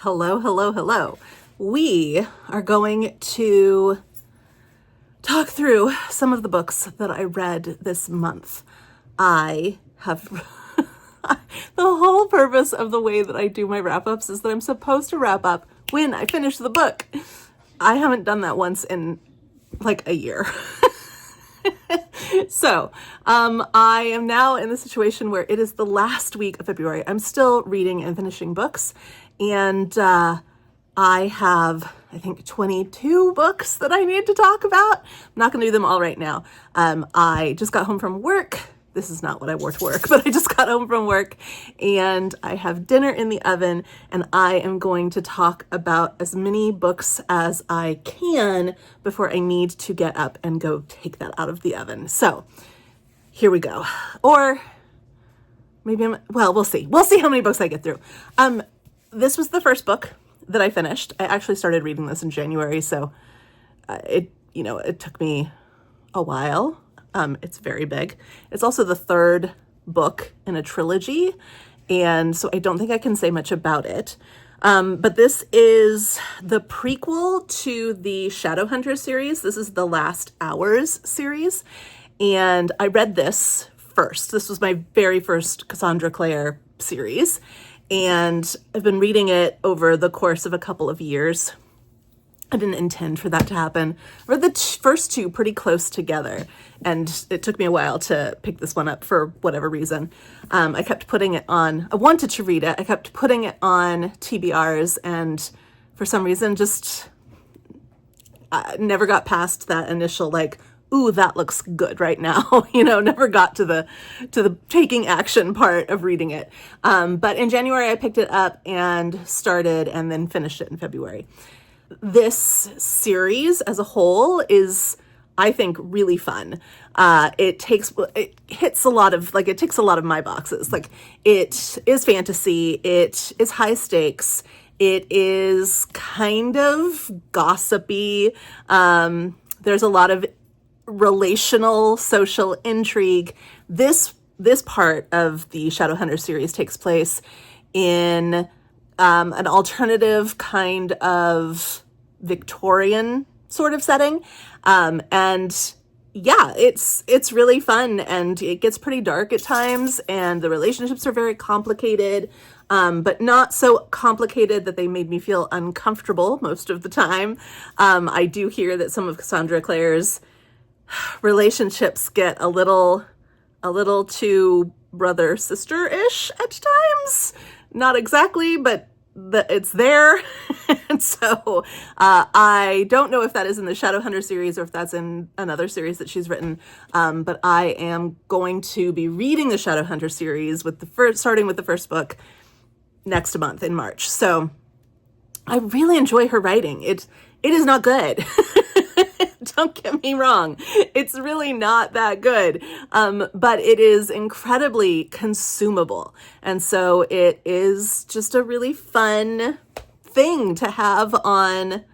Hello, hello, hello. We are going to talk through some of the books that I read this month. I have the whole purpose of the way that I do my wrap-ups is that I'm supposed to wrap up when I finish the book. I haven't done that once in like a year. So, I am now in the situation where it is the last week of February. I'm still reading and finishing books, and I have, I think, 22 books that I need to talk about. I'm not going to do them all right now. I just got home from work. This is not what I wore to work, but I just got home from work and I have dinner in the oven, and I am going to talk about as many books as I can before I need to get up and go take that out of the oven. So here we go. Or maybe we'll see. We'll see how many books I get through. This was the first book that I finished. I actually started reading this in January, so it took me a while. It's very big. It's also the third book in a trilogy, and so I don't think I can say much about it. But this is the prequel to the Shadowhunter series. This is the Last Hours series, and I read this first. This was my very first Cassandra Clare series, and I've been reading it over the course of a couple of years. I didn't intend for that to happen. I read the first two pretty close together, and it took me a while to pick this one up for whatever reason. I kept putting it on, I wanted to read it, I kept putting it on TBRs, and for some reason just never got past that initial like, ooh, that looks good right now. Never got to the taking action part of reading it. But in January, I picked it up and started and then finished it in February. This series as a whole is, I think, really fun. It ticks a lot of my boxes. Like, it is fantasy, it is high stakes, it is kind of gossipy. There's a lot of relational, social intrigue. This part of the Shadowhunter series takes place in an alternative kind of Victorian sort of setting. And yeah, it's really fun, and it gets pretty dark at times, and the relationships are very complicated, but not so complicated that they made me feel uncomfortable most of the time. I do hear that some of Cassandra Clare's relationships get a little too brother-sister-ish at times. Not exactly, but it's there. And so I don't know if that is in the Shadowhunter series or if that's in another series that she's written. But I am going to be reading the Shadowhunter series starting with the first book next month in March. So I really enjoy her writing. It is not good. Don't get me wrong. It's really not that good. But it is incredibly consumable. And so it is just a really fun thing to have on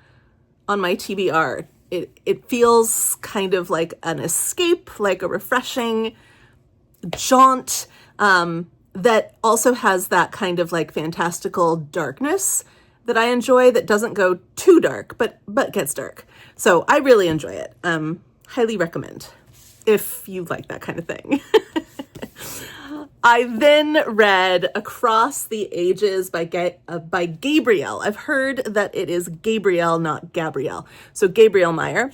my TBR. It feels kind of like an escape, like a refreshing jaunt, that also has that kind of like fantastical darkness that I enjoy, that doesn't go too dark, but gets dark. So I really enjoy it. Highly recommend if you like that kind of thing. I then read Across the Ages by Gabrielle. I've heard that it is Gabrielle, not Gabrielle. So Gabrielle Meyer.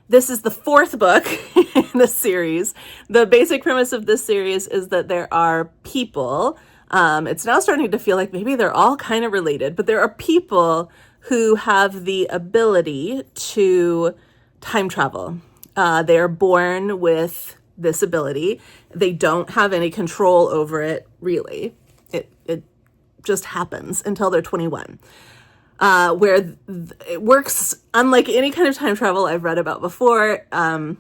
This is the fourth book in the series. The basic premise of this series is that there are people, it's now starting to feel like maybe they're all kind of related, but there are people who have the ability to time travel. They are born with this ability. They don't have any control over it, really. It just happens until they're 21. Where it works unlike any kind of time travel I've read about before.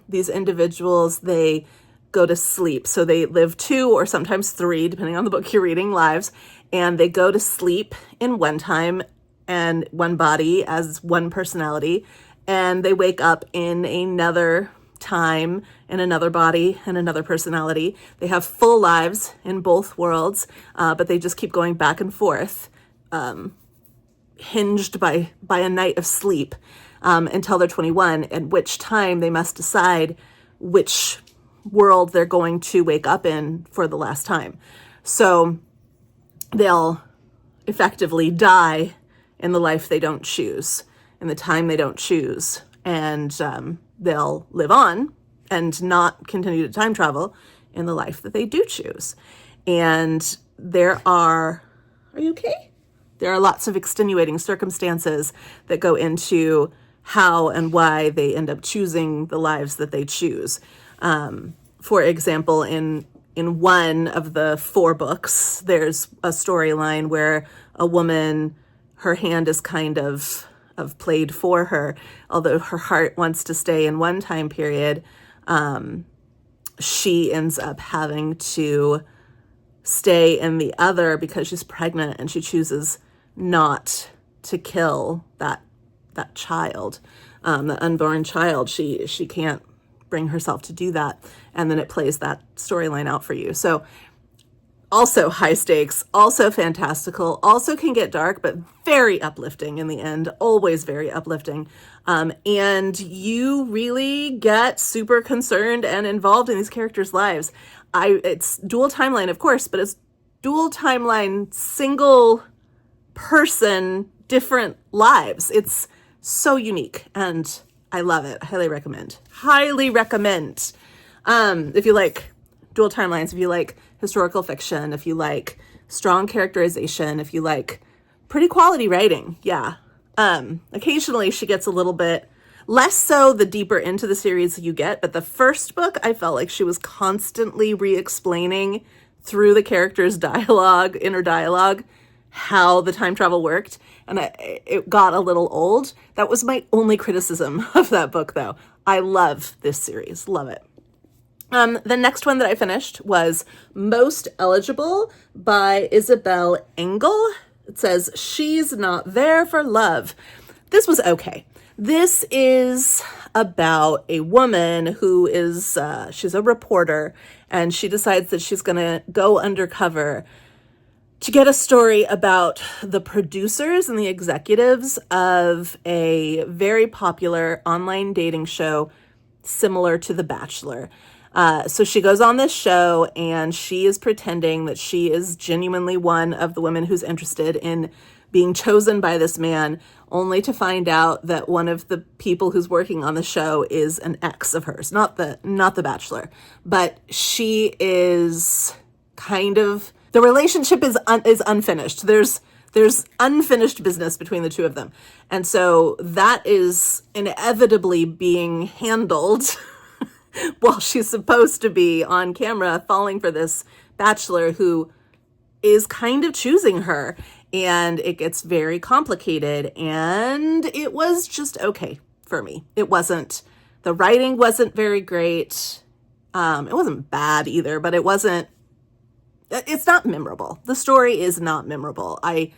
These individuals, they go to sleep. So they live 2 or sometimes 3, depending on the book you're reading, lives, and they go to sleep in one time and one body as one personality, and they wake up in another time in another body and another personality. They have full lives in both worlds, but they just keep going back and forth hinged by a night of sleep until they're 21, at which time they must decide which world they're going to wake up in for the last time. So they'll effectively die in the life they don't choose, in the time they don't choose, and they'll live on and not continue to time travel in the life that they do choose. And are you okay? There are lots of extenuating circumstances that go into how and why they end up choosing the lives that they choose. For example, in one of the 4 books, there's a storyline where a woman, her hand is kind of played for her, although her heart wants to stay in one time period. She ends up having to stay in the other because she's pregnant, and she chooses not to kill that child, the unborn child. She can't bring herself to do that, and then it plays that storyline out for you. So also high stakes, also fantastical, also can get dark, but very uplifting in the end, always very uplifting. And you really get super concerned and involved in these characters' lives. It's dual timeline, of course, but it's dual timeline, single person, different lives. It's so unique, and I love it. Highly recommend. Highly recommend. If you like dual timelines, if you like historical fiction, if you like strong characterization, if you like pretty quality writing, yeah. Occasionally she gets a little bit less so the deeper into the series you get, but the first book, I felt like she was constantly re-explaining through the characters' dialogue, inner dialogue, how the time travel worked, and it got a little old. That was my only criticism of that book, though. I love this series. Love it. The next one that I finished was Most Eligible by Isabel Engel. It says, She's Not There for Love. This was okay. This is about a woman who is, she's a reporter, and she decides that she's going to go undercover to get a story about the producers and the executives of a very popular online dating show similar to The Bachelor. So she goes on this show, and she is pretending that she is genuinely one of the women who's interested in being chosen by this man, only to find out that one of the people who's working on the show is an ex of hers, not the Bachelor, but she is kind of, the relationship is unfinished. There's unfinished business between the two of them. And so that is inevitably being handled while she's supposed to be on camera falling for this bachelor who is kind of choosing her. And it gets very complicated, and it was just okay for me. The writing wasn't very great. It wasn't bad either, but it's not memorable. The story is not memorable. I'm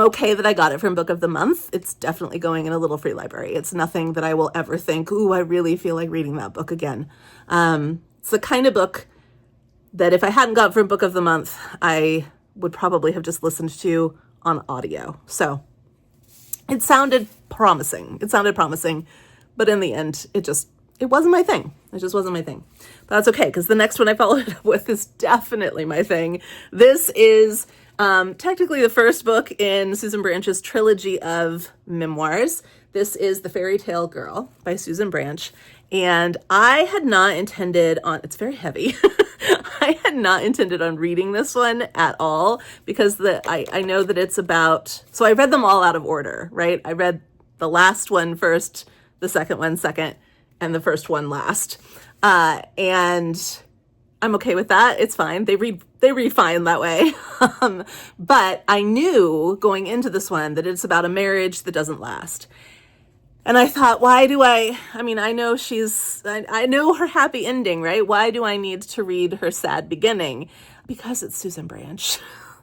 okay that I got it from Book of the Month. It's definitely going in a little free library. It's nothing that I will ever think, ooh, I really feel like reading that book again. It's the kind of book that if I hadn't got from Book of the Month, I would probably have just listened to on audio. So it sounded promising. But in the end, it wasn't my thing. It just wasn't my thing. But that's okay, because the next one I followed up with is definitely my thing. This is technically the first book in Susan Branch's trilogy of memoirs. This is The Fairy Tale Girl by Susan Branch. And I had not intended on, it's very heavy. I had not intended on reading this one at all, because I know that it's about, so I read them all out of order, right? I read the last one first, the second one second, and the first one last. And I'm okay with that. It's fine. They read fine that way. But I knew going into this one that it's about a marriage that doesn't last. And I thought, I know her happy ending, right? Why do I need to read her sad beginning? Because it's Susan Branch.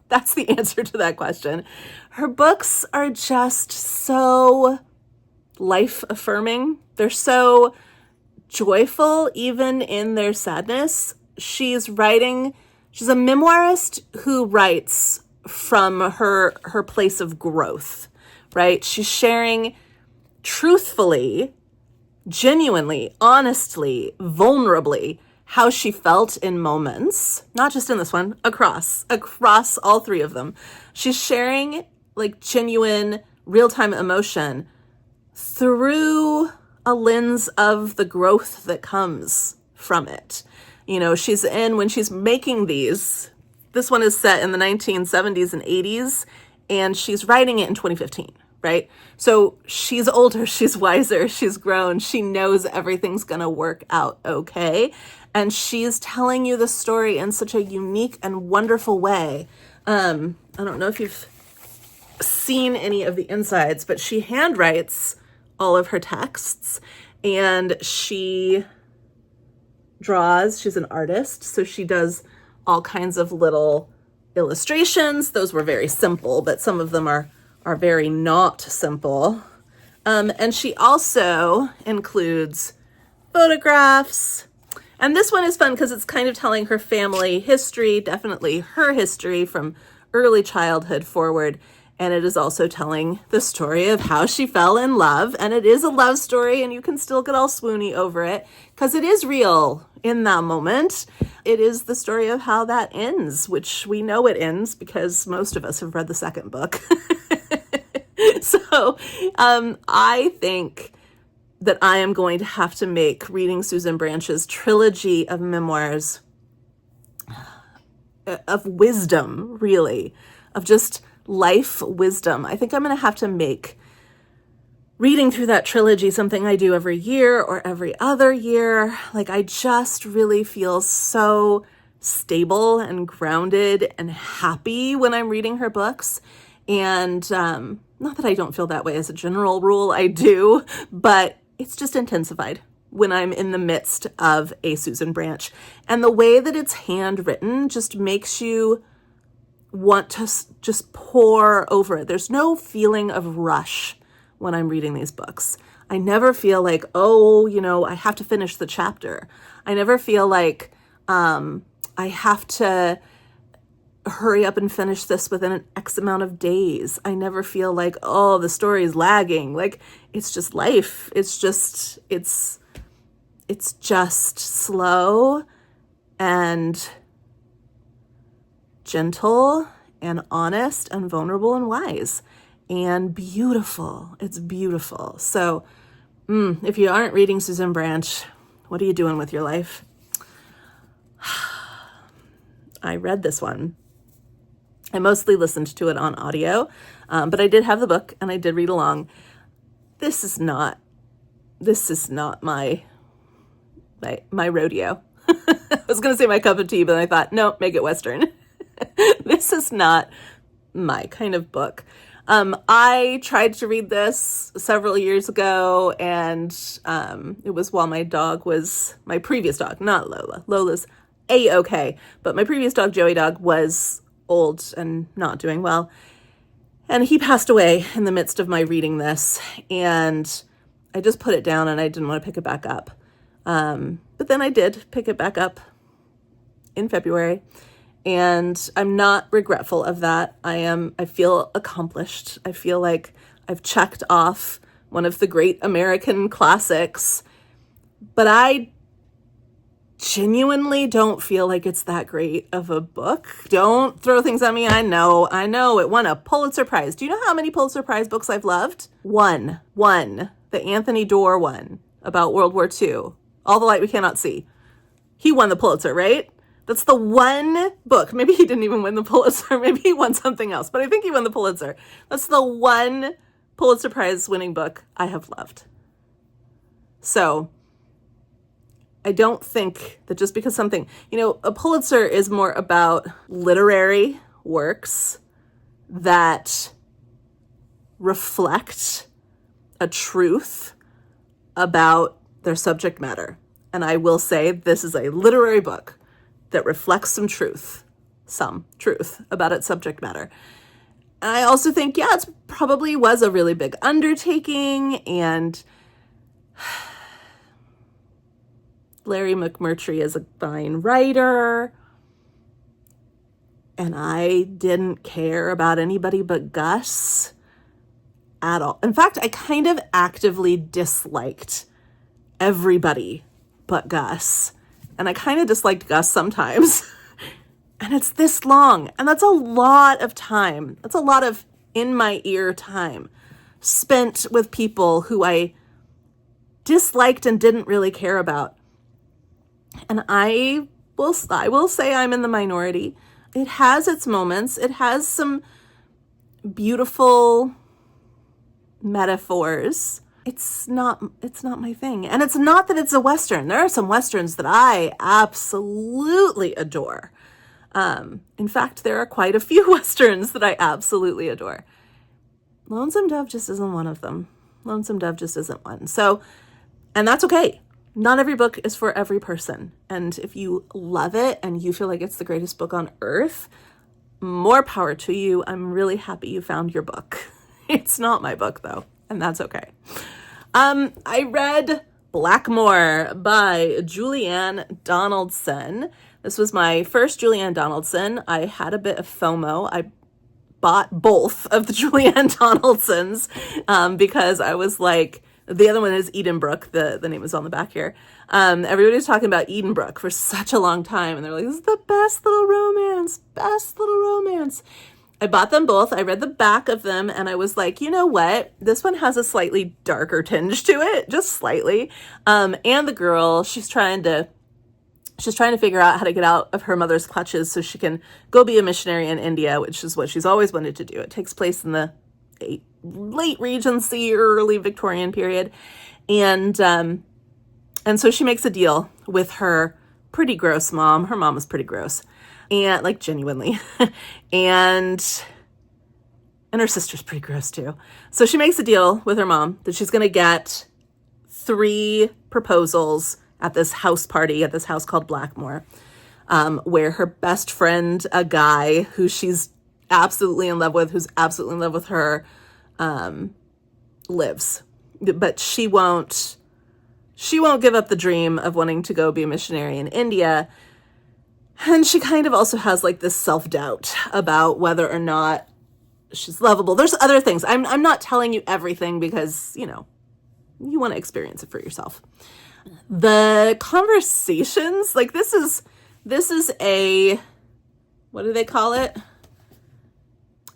That's the answer to that question. Her books are just so life-affirming. They're so joyful, even in their sadness. She's a memoirist who writes from her place of growth, right? She's sharing truthfully, genuinely, honestly, vulnerably how she felt in moments, not just in this one, across all three of them. She's sharing like genuine real-time emotion through a lens of the growth that comes from it. You know, when she's making these, this one is set in the 1970s and 80s, and she's writing it in 2015, right? So she's older, she's wiser, she's grown, she knows everything's gonna work out okay. And she's telling you the story in such a unique and wonderful way. I don't know if you've seen any of the insides, but she handwrites all of her texts, and she draws. She's an artist, so she does all kinds of little illustrations. Those were very simple, but some of them are very not simple. And she also includes photographs. And this one is fun because it's kind of telling her family history, definitely her history from early childhood forward. And it is also telling the story of how she fell in love. And it is a love story, and you can still get all swoony over it because it is real in that moment. It is the story of how that ends, which we know it ends because most of us have read the second book. So I think that I am going to have to make reading Susan Branch's trilogy of memoirs of wisdom, really, of just life wisdom. I think I'm going to have to make reading through that trilogy something I do every year or every other year. Like, I just really feel so stable and grounded and happy when I'm reading her books. And not that I don't feel that way as a general rule, I do, but it's just intensified when I'm in the midst of a Susan Branch. And the way that it's handwritten just makes you want to just pour over it. There's no feeling of rush when I'm reading these books. I never feel like, oh, I have to finish the chapter. I never feel like I have to hurry up and finish this within an X amount of days. I never feel like, oh, the story is lagging. Like, it's just life. It's just slow and gentle and honest and vulnerable and wise and beautiful. It's beautiful. So if you aren't reading Susan Branch, what are you doing with your life? I read this one. I mostly listened to it on audio, but I did have the book and I did read along. This is not my rodeo. I was going to say my cup of tea, but I thought, no, make it Western. This is not my kind of book. I tried to read this several years ago, and it was while my previous dog, not Lola. Lola's A-okay, but my previous dog, Joey Dog, was old and not doing well. And he passed away in the midst of my reading this, and I just put it down and I didn't want to pick it back up. But then I did pick it back up in February, and I'm not regretful of that. I feel accomplished. I feel like I've checked off one of the great American classics, but I genuinely don't feel like it's that great of a book. Don't throw things at me. I know it won a Pulitzer Prize. Do you know how many Pulitzer Prize books I've loved? One, the Anthony Doerr one about World War II, All the Light We Cannot See. He won the Pulitzer, right? That's the one book. Maybe he didn't even win the Pulitzer. Maybe he won something else, but I think he won the Pulitzer. That's the one Pulitzer Prize winning book I have loved. So I don't think that just because something, a Pulitzer is more about literary works that reflect a truth about their subject matter. And I will say this is a literary book that reflects some truth about its subject matter. And I also think, it probably was a really big undertaking, and Larry McMurtry is a fine writer. And I didn't care about anybody but Gus at all. In fact, I kind of actively disliked everybody but Gus. And I kind of disliked Gus sometimes. And it's this long. And that's a lot of time. That's a lot of in my ear time spent with people who I disliked and didn't really care about. And I will say I'm in the minority. It has its moments. It has some beautiful metaphors. It's not my thing. And it's not that it's a Western. There are some Westerns that I absolutely adore. In fact, there are quite a few Westerns that I absolutely adore. Lonesome Dove just isn't one of them. Lonesome Dove just isn't one. So, and that's okay. Not every book is for every person. And if you love it and you feel like it's the greatest book on earth, more power to you. I'm really happy you found your book. It's not my book though, and that's okay. I read Blackmore by Julianne Donaldson. This was my first Julianne Donaldson. I had a bit of FOMO. I bought both of the Julianne Donaldsons because I was like, the other one is Edenbrooke. The name is on the back here. Everybody's talking about Edenbrooke for such a long time. And they're like, this is the best little romance. I bought them both. I read the back of them and I was like, you know what? This one has a slightly darker tinge to it, just slightly. And the girl, she's trying to figure out how to get out of her mother's clutches so she can go be a missionary in India, which is what she's always wanted to do. It takes place in the late Regency, early Victorian period. And so she makes a deal with her pretty gross mom. Her mom was pretty gross. And like genuinely. and her sister's pretty gross too. So she makes a deal with her mom that she's going to get 3 proposals at this house party, at this house called Blackmore, where her best friend, a guy who she's absolutely in love with, who's absolutely in love with her, lives. But she won't give up the dream of wanting to go be a missionary in India. And she kind of also has like this self-doubt about whether or not she's lovable. There's other things. I'm not telling you everything because, you know, you want to experience it for yourself. The conversations, like this is a, what do they call it?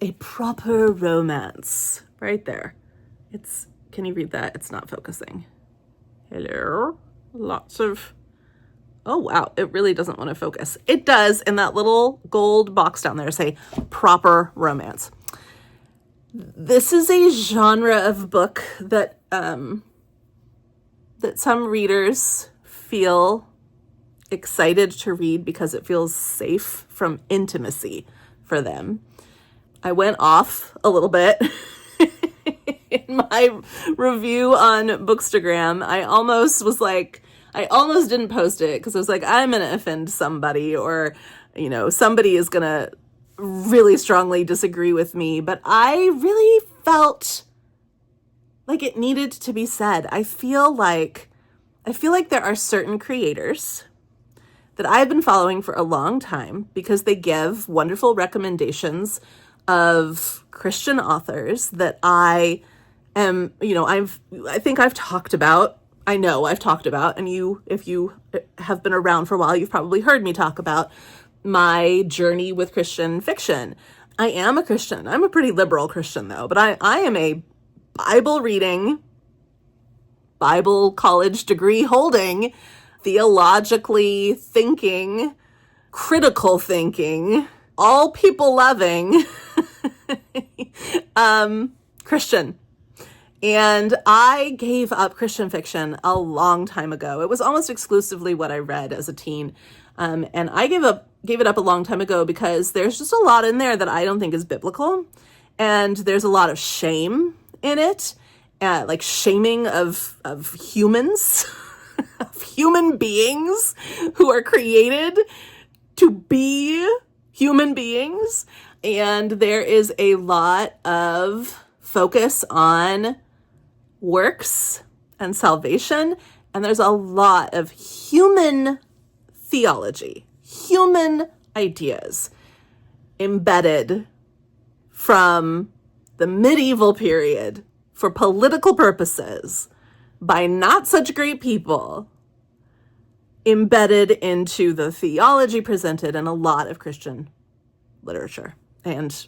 A proper romance right there. Can you read that? It's not focusing. Hello? Lots of, oh wow, it really doesn't want to focus. It does in that little gold box down there say proper romance. This is a genre of book that some readers feel excited to read because it feels safe from intimacy for them. I went off a little bit in my review on Bookstagram. I almost didn't post it because I was like, I'm going to offend somebody, or, you know, somebody is going to really strongly disagree with me. But I really felt like it needed to be said. I feel like there are certain creators that I've been following for a long time because they give wonderful recommendations of Christian authors that I think I've talked about. I know I've talked about, and if you have been around for a while, you've probably heard me talk about my journey with Christian fiction. I am a Christian. I'm a pretty liberal Christian though, but I am a Bible reading, Bible college degree holding, theologically thinking, critical thinking, all people loving Christian. And I gave up Christian fiction a long time ago. It was almost exclusively what I read as a teen. And I gave it up a long time ago because there's just a lot in there that I don't think is biblical. And there's a lot of shame in it, like shaming of humans, of human beings who are created to be human beings. And there is a lot of focus on works and salvation. And there's a lot of human theology, human ideas, embedded from the medieval period for political purposes by not such great people, embedded into the theology presented in a lot of Christian literature and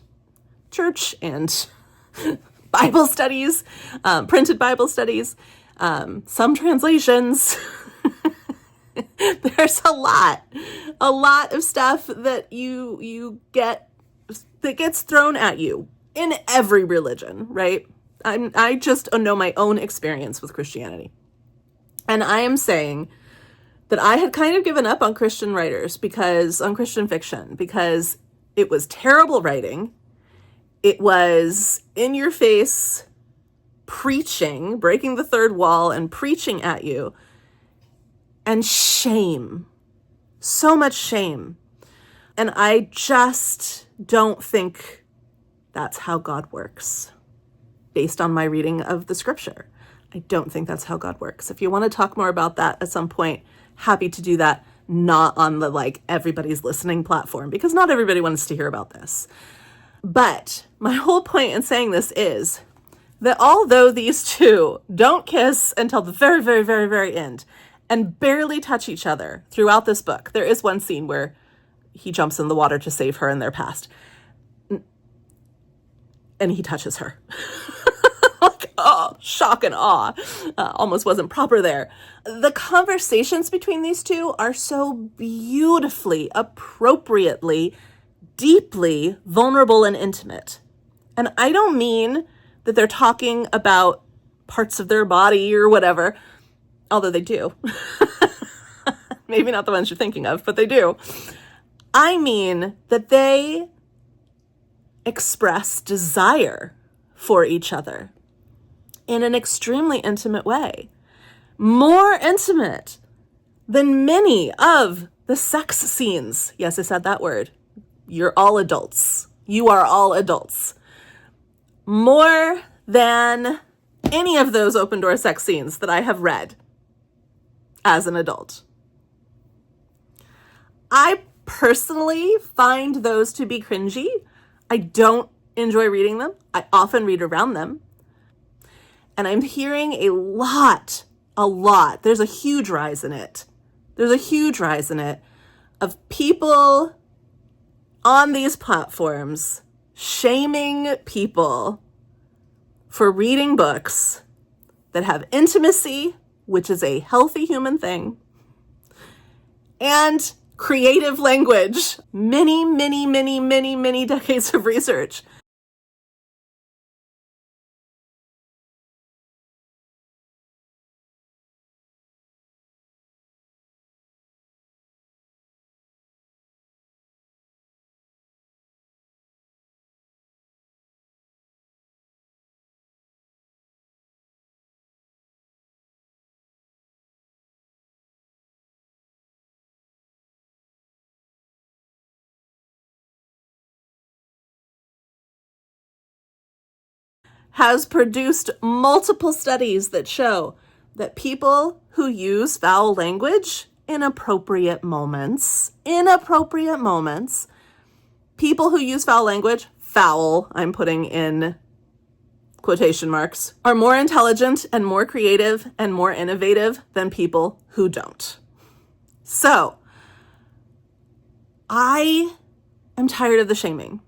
church and Bible studies, printed Bible studies, some translations. There's a lot of stuff that you get that gets thrown at you in every religion, right? I just know my own experience with Christianity. And I am saying that I had kind of given up on Christian writers on Christian fiction, because it was terrible writing. It was in your face preaching, breaking the third wall and preaching at you. And shame. So much shame. And I just don't think that's how God works, based on my reading of the scripture. I don't think that's how God works. If you want to talk more about that at some point, happy to do that, not on the everybody's listening platform, because not everybody wants to hear about this. But my whole point in saying this is that although these two don't kiss until the very, very, very, very end and barely touch each other throughout this book, there is one scene where he jumps in the water to save her in their past, and he touches her. Oh, shock and awe. Almost wasn't proper there. The conversations between these two are so beautifully, appropriately, deeply vulnerable and intimate. And I don't mean that they're talking about parts of their body or whatever, although they do. Maybe not the ones you're thinking of, but they do. I mean that they express desire for each other in an extremely intimate way. More intimate than many of the sex scenes. Yes, I said that word. You're all adults. You are all adults. More than any of those open door sex scenes that I have read as an adult. I personally find those to be cringy. I don't enjoy reading them. I often read around them. And I'm hearing a lot, there's a huge rise in it. There's a huge rise in it of people on these platforms shaming people for reading books that have intimacy, which is a healthy human thing, and creative language. Many, many, many, many, many decades of research. Has produced multiple studies that show that people who use foul language in appropriate moments, people who use foul language, foul, I'm putting in quotation marks, are more intelligent and more creative and more innovative than people who don't. So, I am tired of the shaming.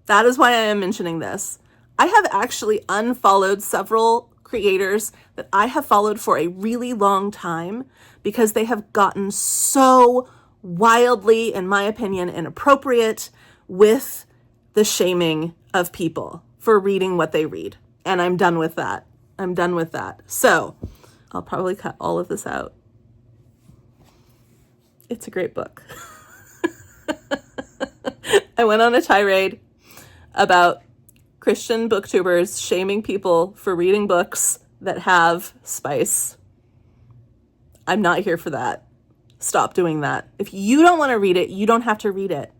That is why I am mentioning this. I have actually unfollowed several creators that I have followed for a really long time because they have gotten so wildly, in my opinion, inappropriate with the shaming of people for reading what they read. And I'm done with that. So I'll probably cut all of this out. It's a great book. I went on a tirade about Christian booktubers shaming people for reading books that have spice. I'm not here for that. Stop doing that. If you don't want to read it, you don't have to read it.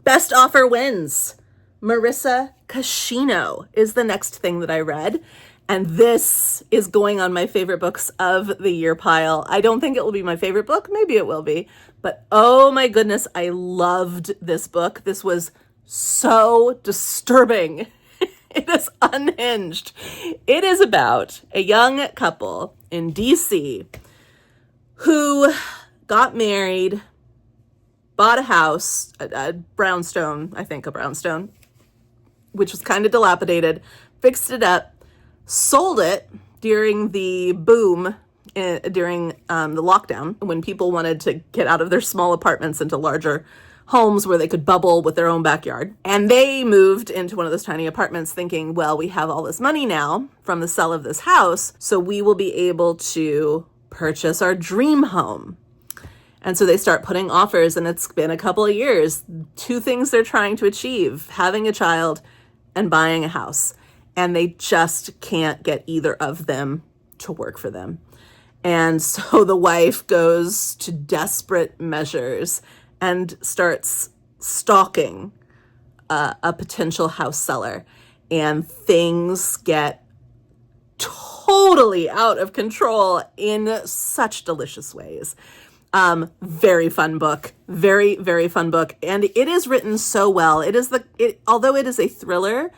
Best offer wins. Marissa Cashino is the next thing that I read. And this is going on my favorite books of the year pile. I don't think it will be my favorite book. Maybe it will be. But oh my goodness, I loved this book. This was so disturbing. It is unhinged. It is about a young couple in DC who got married, bought a house, a brownstone, I think a brownstone, which was kind of dilapidated, fixed it up, sold it during the boom, during the lockdown, when people wanted to get out of their small apartments into larger homes where they could bubble with their own backyard. And they moved into one of those tiny apartments thinking, well, we have all this money now from the sale of this house, so we will be able to purchase our dream home. And so they start putting offers, and it's been a couple of years. 2 things they're trying to achieve: having a child and buying a house. And they just can't get either of them to work for them. And so the wife goes to desperate measures and starts stalking a potential house seller. And things get totally out of control in such delicious ways. Very fun book. Very, very fun book. And it is written so well. Although it is a thriller,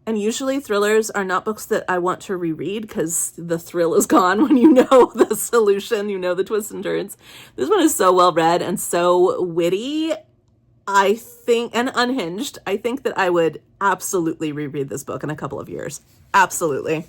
and usually thrillers are not books that I want to reread because the thrill is gone when you know the solution, you know the twists and turns. This one is so well read and so witty, I think, and unhinged. I think that I would absolutely reread this book in a couple of years. Absolutely.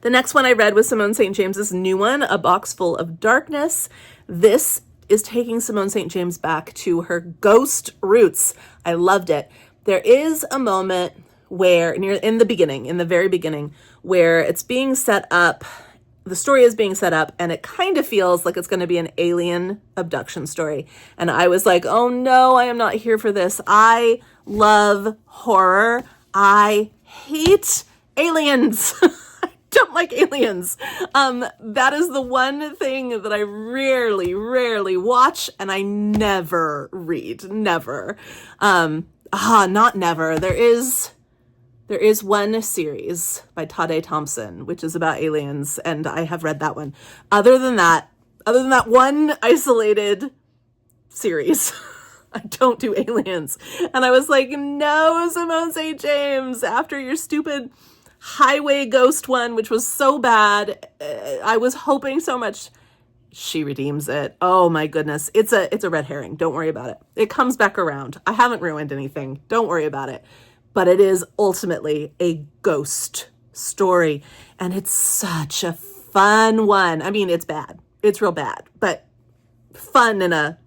The next one I read was Simone St. James's new one, A Box Full of Darkness. This is taking Simone St. James back to her ghost roots. I loved it. There is a moment where in the very beginning, where it's being set up, the story is being set up, and it kind of feels like it's going to be an alien abduction story. And I was like, oh no, I am not here for this. I love horror. I hate aliens. I don't like aliens. That is the one thing that I rarely watch, and I never read. Never. Not never. There is one series by Tade Thompson, which is about aliens, and I have read that one. Other than that one isolated series, I don't do aliens. And I was like, no, Simone St. James, after your stupid highway ghost one, which was so bad, I was hoping so much. She redeems it. Oh my goodness. It's a red herring. Don't worry about it. It comes back around. I haven't ruined anything. Don't worry about it. But it is ultimately a ghost story. And it's such a fun one. I mean, it's bad. It's real bad. But fun in a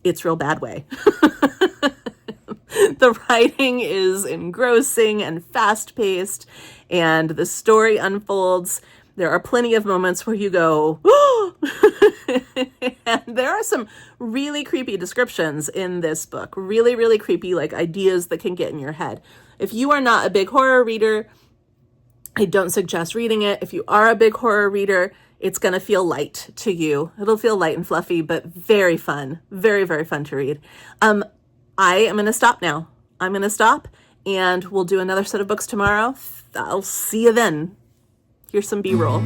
it's real bad way. The writing is engrossing and fast-paced. And the story unfolds. There are plenty of moments where you go, oh! And there are some really creepy descriptions in this book. Really, really creepy, like ideas that can get in your head. If you are not a big horror reader, I don't suggest reading it. If you are a big horror reader, it's going to feel light to you. It'll feel light and fluffy, but very fun. Very, very fun to read. I am going to stop now. I'm going to stop, and we'll do another set of books tomorrow. I'll see you then. Here's some B-roll.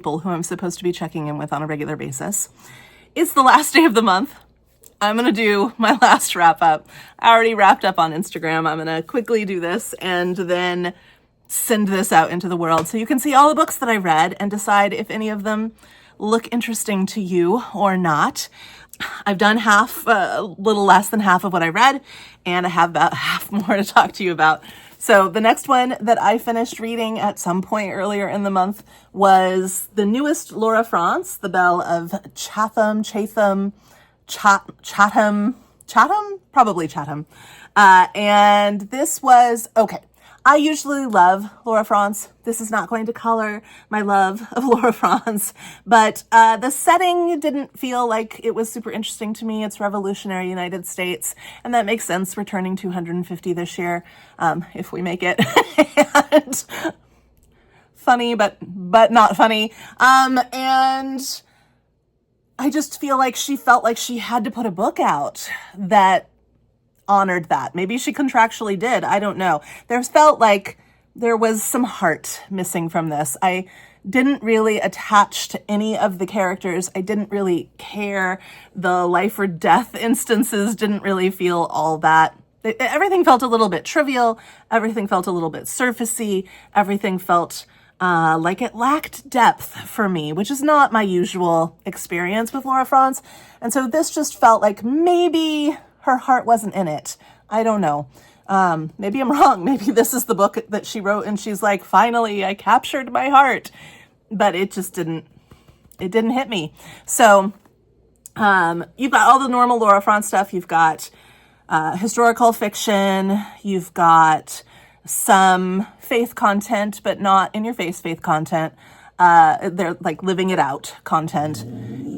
people who I'm supposed to be checking in with on a regular basis. It's the last day of the month. I'm going to do my last wrap up. I already wrapped up on Instagram. I'm going to quickly do this and then send this out into the world so you can see all the books that I read and decide if any of them look interesting to you or not. I've done half, a little less than half of what I read, and I have about half more to talk to you about. So the next one that I finished reading at some point earlier in the month was the newest Laura France, The Belle of Chatham, probably Chatham. And this was, okay, I usually love Laura France. This is not going to color my love of Laura France, but the setting didn't feel like it was super interesting to me. It's revolutionary United States, and that makes sense. We're turning 250 this year, if we make it. And funny, but not funny. And I just feel like she felt like she had to put a book out that honored that. Maybe she contractually did. I don't know. There felt like there was some heart missing from this. I didn't really attach to any of the characters. I didn't really care. The life or death instances didn't really feel all that. Everything felt a little bit trivial. Everything felt a little bit surfacey. Everything felt like it lacked depth for me, which is not my usual experience with Laura France. And so this just felt like maybe her heart wasn't in it. I don't know. Maybe I'm wrong. Maybe this is the book that she wrote and she's like, finally, I captured my heart. But it just didn't hit me. So you've got all the normal Laura France stuff. You've got historical fiction. You've got some faith content, but not in your face faith content. They're like living it out content.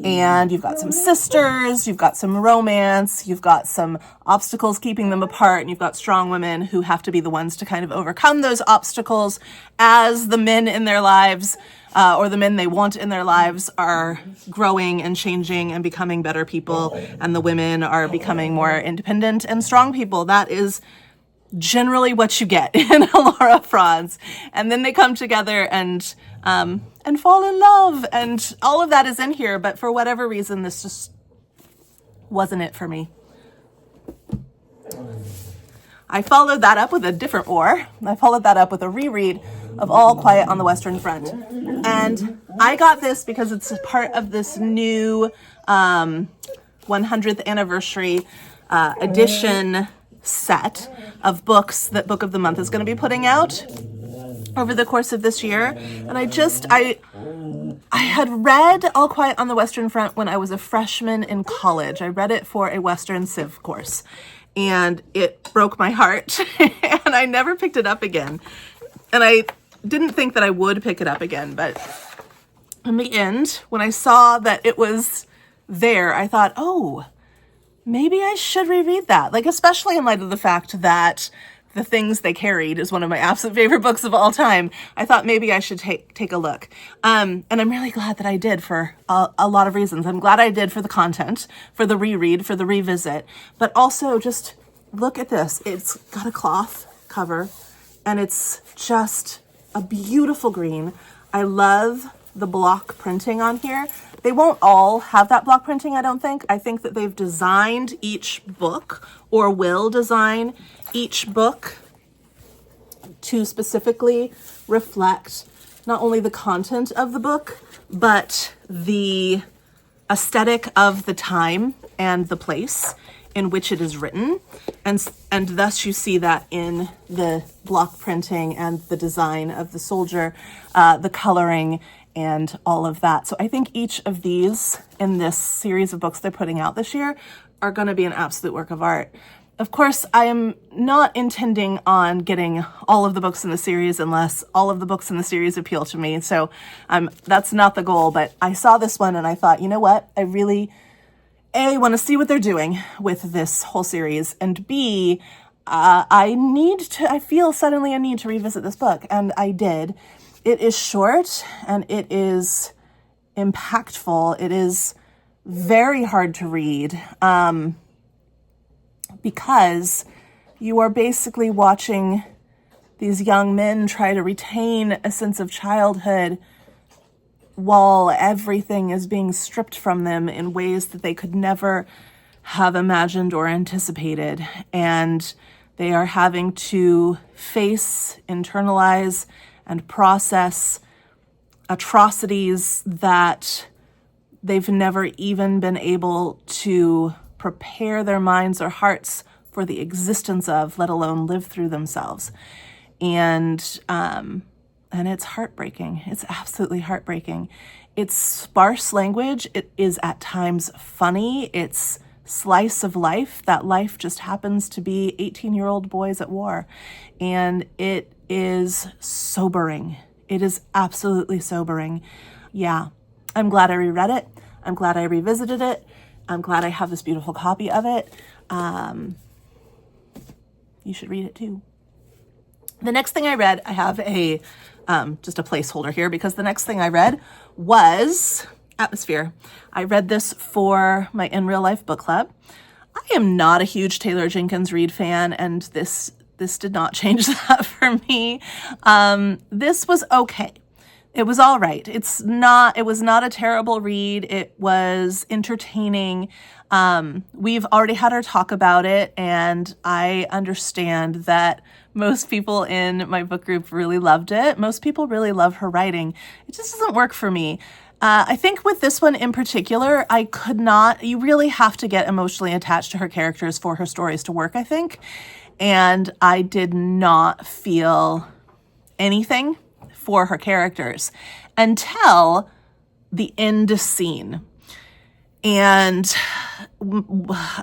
And you've got some sisters, you've got some romance, you've got some obstacles keeping them apart, and you've got strong women who have to be the ones to kind of overcome those obstacles as the men in their lives, or the men they want in their lives, are growing and changing and becoming better people, and the women are becoming more independent and strong people. That is generally what you get in Laura France. And then they come together and fall in love, and all of that is in here, but for whatever reason, this just wasn't it for me. I followed that up with a different war. I followed that up with a reread of All Quiet on the Western Front. And I got this because it's a part of this new 100th anniversary edition set of books that Book of the Month is going to be putting out over the course of this year. And I had read All Quiet on the Western Front when I was a freshman in college. I read it for a Western Civ course, and it broke my heart, and I never picked it up again. And I didn't think that I would pick it up again, but in the end, when I saw that it was there, I thought, oh, maybe I should reread that. Like, especially in light of the fact that The Things They Carried is one of my absolute favorite books of all time. I thought maybe I should take a look. And I'm really glad that I did for a lot of reasons. I'm glad I did for the content, for the reread, for the revisit, but also just look at this. It's got a cloth cover, and it's just a beautiful green. I love the block printing on here. They won't all have that block printing, I don't think. I think that they've designed each book, or will design each book, to specifically reflect not only the content of the book, but the aesthetic of the time and the place in which it is written. And thus you see that in the block printing and the design of the soldier, the coloring, and all of that. So I think each of these in this series of books they're putting out this year are going to be an absolute work of art. Of course, I am not intending on getting all of the books in the series unless all of the books in the series appeal to me. So that's not the goal, but I saw this one and I thought, you know what? I really, A, want to see what they're doing with this whole series, and B, I feel suddenly a need to revisit this book, and I did. It is short and it is impactful. It is very hard to read because you are basically watching these young men try to retain a sense of childhood wall, everything is being stripped from them in ways that they could never have imagined or anticipated. And they are having to face, internalize, and process atrocities that they've never even been able to prepare their minds or hearts for the existence of, let alone live through themselves. And it's heartbreaking. It's absolutely heartbreaking. It's sparse language. It is at times funny. It's slice of life. That life just happens to be 18-year-old boys at war. And it is sobering. It is absolutely sobering. Yeah, I'm glad I reread it. I'm glad I revisited it. I'm glad I have this beautiful copy of it. You should read it too. The next thing I read, I have just a placeholder here because the next thing I read was Atmosphere. I read this for my In Real Life book club. I am not a huge Taylor Jenkins Reid fan, and this did not change that for me. This was okay. It was all right. It was not a terrible read. It was entertaining. We've already had our talk about it, and I understand that most people in my book group really loved it. Most people really love her writing. It just doesn't work for me. I think with this one in particular, you really have to get emotionally attached to her characters for her stories to work, I think. And I did not feel anything for her characters until the end scene. And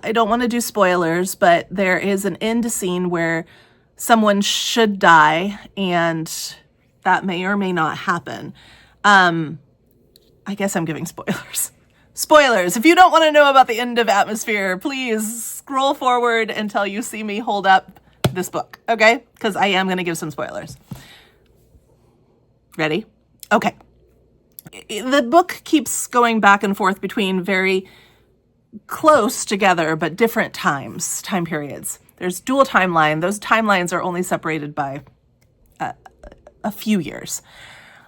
I don't want to do spoilers, but there is an end scene where someone should die, and that may or may not happen. I guess I'm giving spoilers. Spoilers. If you don't want to know about the end of Atmosphere, please scroll forward until you see me hold up this book, okay? Because I am going to give some spoilers. Ready? Okay. The book keeps going back and forth between very close together but different time periods. There's dual timeline. Those timelines are only separated by a few years.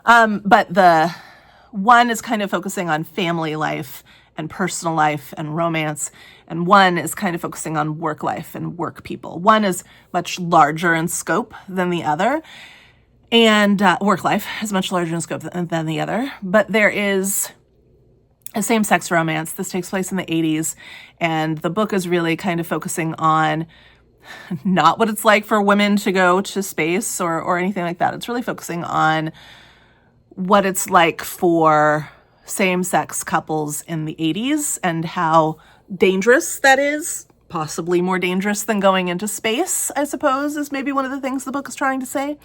But the one is kind of focusing on family life and personal life and romance, and one is kind of focusing on work life and work people. One is much larger in scope than the other, and work life is much larger in scope than the other. But there is a same-sex romance. This takes place in the 80s, and the book is really kind of focusing on not what it's like for women to go to space or anything like that. It's really focusing on what it's like for same-sex couples in the 80s and how dangerous that is, possibly more dangerous than going into space, I suppose, is maybe one of the things the book is trying to say.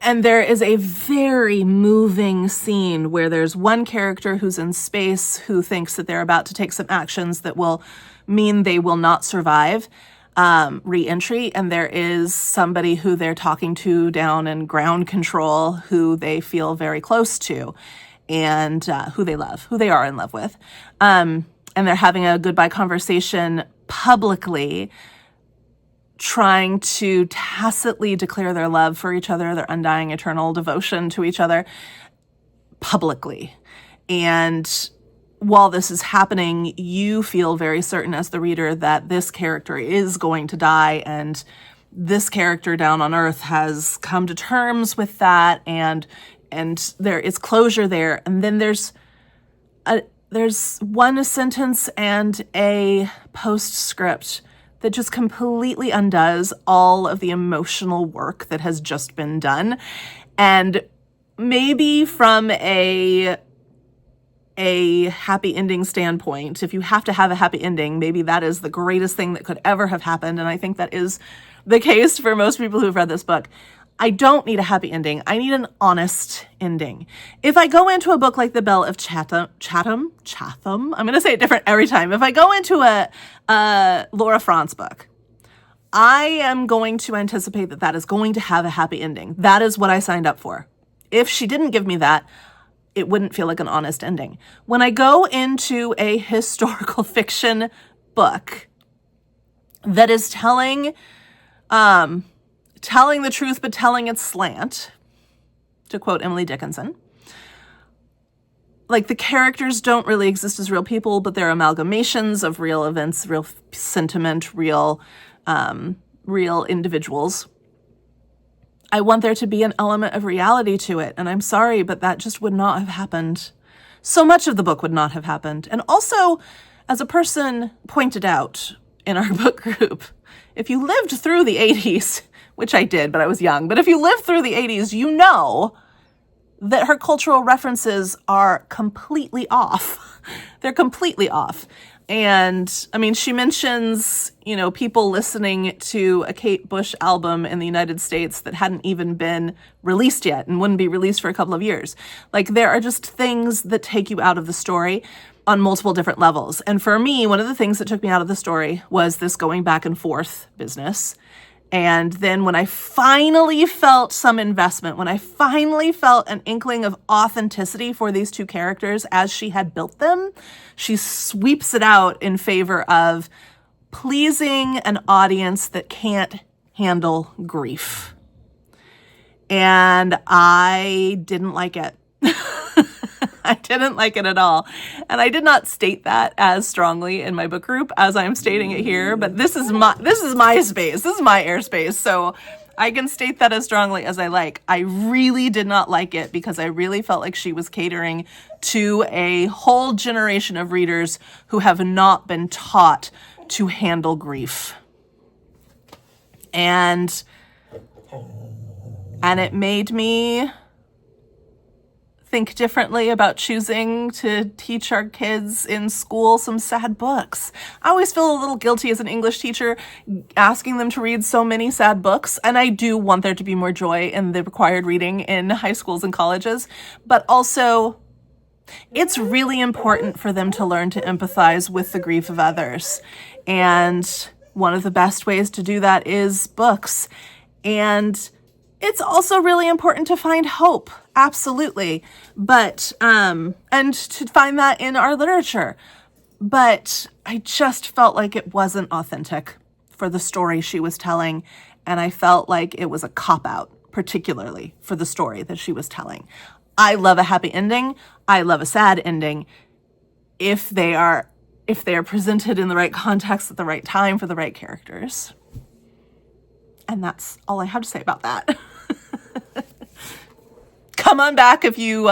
And there is a very moving scene where there's one character who's in space who thinks that they're about to take some actions that will mean they will not survive re-entry, and there is somebody who they're talking to down in ground control who they feel very close to and who they love, who they are in love with. And they're having a goodbye conversation publicly, trying to tacitly declare their love for each other, their undying eternal devotion to each other publicly. And while this is happening, you feel very certain as the reader that this character is going to die, and this character down on Earth has come to terms with that, and there is closure there. And then there's one sentence and a postscript that just completely undoes all of the emotional work that has just been done. And maybe from a happy ending standpoint, if you have to have a happy ending, maybe that is the greatest thing that could ever have happened. And I think that is the case for most people who've read this book. I don't need a happy ending. I need an honest ending. If I go into a book like The Belle of Chatham, I'm going to say it different every time. If I go into a Laura Franz book, I am going to anticipate that that is going to have a happy ending. That is what I signed up for. If she didn't give me that, it wouldn't feel like an honest ending. When I go into a historical fiction book that is telling the truth, but telling its slant, to quote Emily Dickinson, like the characters don't really exist as real people, but they're amalgamations of real events, real sentiment, real individuals. I want there to be an element of reality to it, and I'm sorry, but that just would not have happened. So much of the book would not have happened. And also, as a person pointed out in our book group, if you lived through the 80s, which I did, but I was young, but if you lived through the 80s, you know that her cultural references are completely off. They're completely off. And I mean, she mentions, people listening to a Kate Bush album in the United States that hadn't even been released yet and wouldn't be released for a couple of years. Like, there are just things that take you out of the story on multiple different levels. And for me, one of the things that took me out of the story was this going back and forth business. And then when I finally felt some investment, when I finally felt an inkling of authenticity for these two characters as she had built them, she sweeps it out in favor of pleasing an audience that can't handle grief. And I didn't like it. I didn't like it at all. And I did not state that as strongly in my book group as I'm stating it here, but this is my space. This is my airspace. So I can state that as strongly as I like. I really did not like it because I really felt like she was catering to a whole generation of readers who have not been taught to handle grief. And it made me think differently about choosing to teach our kids in school some sad books. I always feel a little guilty as an English teacher asking them to read so many sad books, and I do want there to be more joy in the required reading in high schools and colleges, but also it's really important for them to learn to empathize with the grief of others. And one of the best ways to do that is books. And it's also really important to find hope. Absolutely. But, and to find that in our literature. But I just felt like it wasn't authentic for the story she was telling. And I felt like it was a cop-out, particularly for the story that she was telling. I love a happy ending. I love a sad ending if they are presented in the right context at the right time for the right characters. And that's all I have to say about that. Come on back if you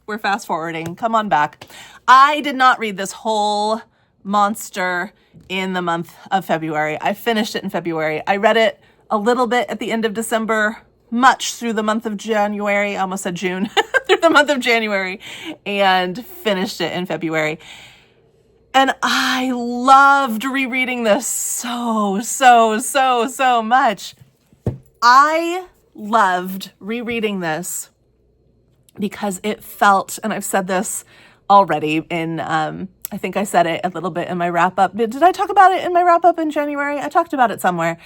were fast forwarding. Come on back. I did not read this whole monster in the month of February. I finished it in February. I read it a little bit at the end of December, much through the month of January. I almost said June. Through the month of January, and finished it in February. And I loved rereading this so much. I loved rereading this because it felt, and I've said this already in, I think I said it a little bit in my wrap-up. Did I talk about it in my wrap-up in January? I talked about it somewhere.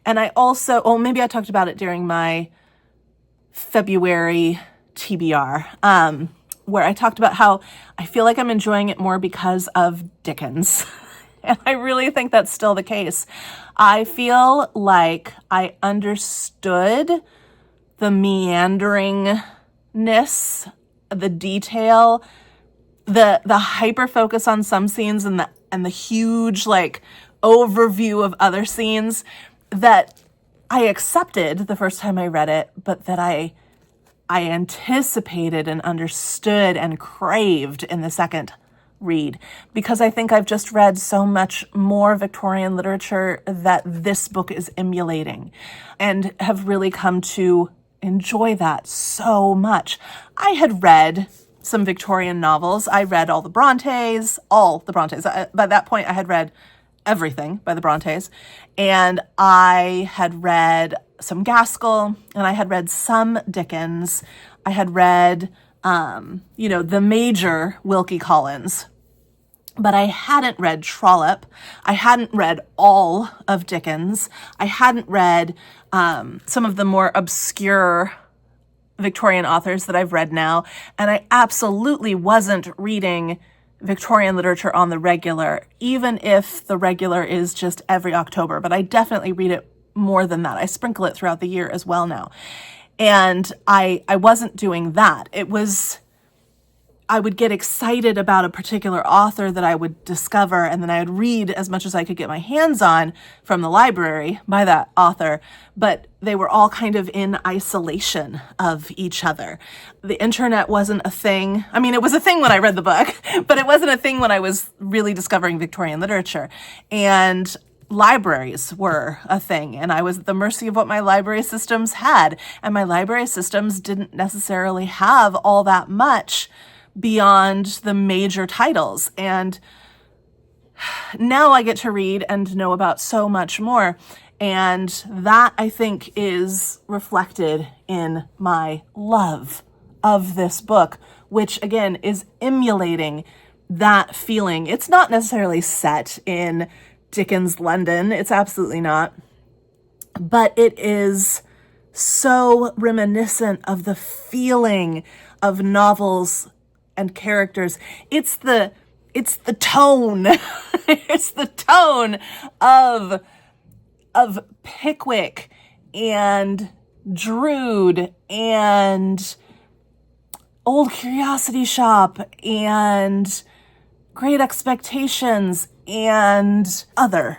And I also, maybe I talked about it during my February TBR, where I talked about how I feel like I'm enjoying it more because of Dickens. And I really think that's still the case. I feel like I understood the meanderingness, the detail, the hyper focus on some scenes and the huge overview of other scenes that I accepted the first time I read it, but that I anticipated and understood and craved in the second read, because I think I've just read so much more Victorian literature that this book is emulating, and have really come to enjoy that so much. I had read some Victorian novels. I read all the Brontes. By that point, I had read everything by the Brontes, and I had read some Gaskell, and I had read some Dickens. I had read, the major Wilkie Collins, but I hadn't read Trollope. I hadn't read all of Dickens. I hadn't read some of the more obscure Victorian authors that I've read now, and I absolutely wasn't reading Victorian literature on the regular, even if the regular is just every October, but I definitely read it more than that. I sprinkle it throughout the year as well now. And I wasn't doing that. It was I would get excited about a particular author that I would discover, and then I would read as much as I could get my hands on from the library by that author, but they were all kind of in isolation of each other. The internet wasn't a thing. I mean, it was a thing when I read the book, but it wasn't a thing when I was really discovering Victorian literature. And libraries were a thing, and I was at the mercy of what my library systems had. And my library systems didn't necessarily have all that much beyond the major titles. And now I get to read and know about so much more. And that, I think, is reflected in my love of this book, which again is emulating that feeling. It's not necessarily set in Dickens' London. It's absolutely not. But it is so reminiscent of the feeling of novels and characters. It's the tone. It's the tone of Pickwick and Drood and Old Curiosity Shop and Great Expectations and other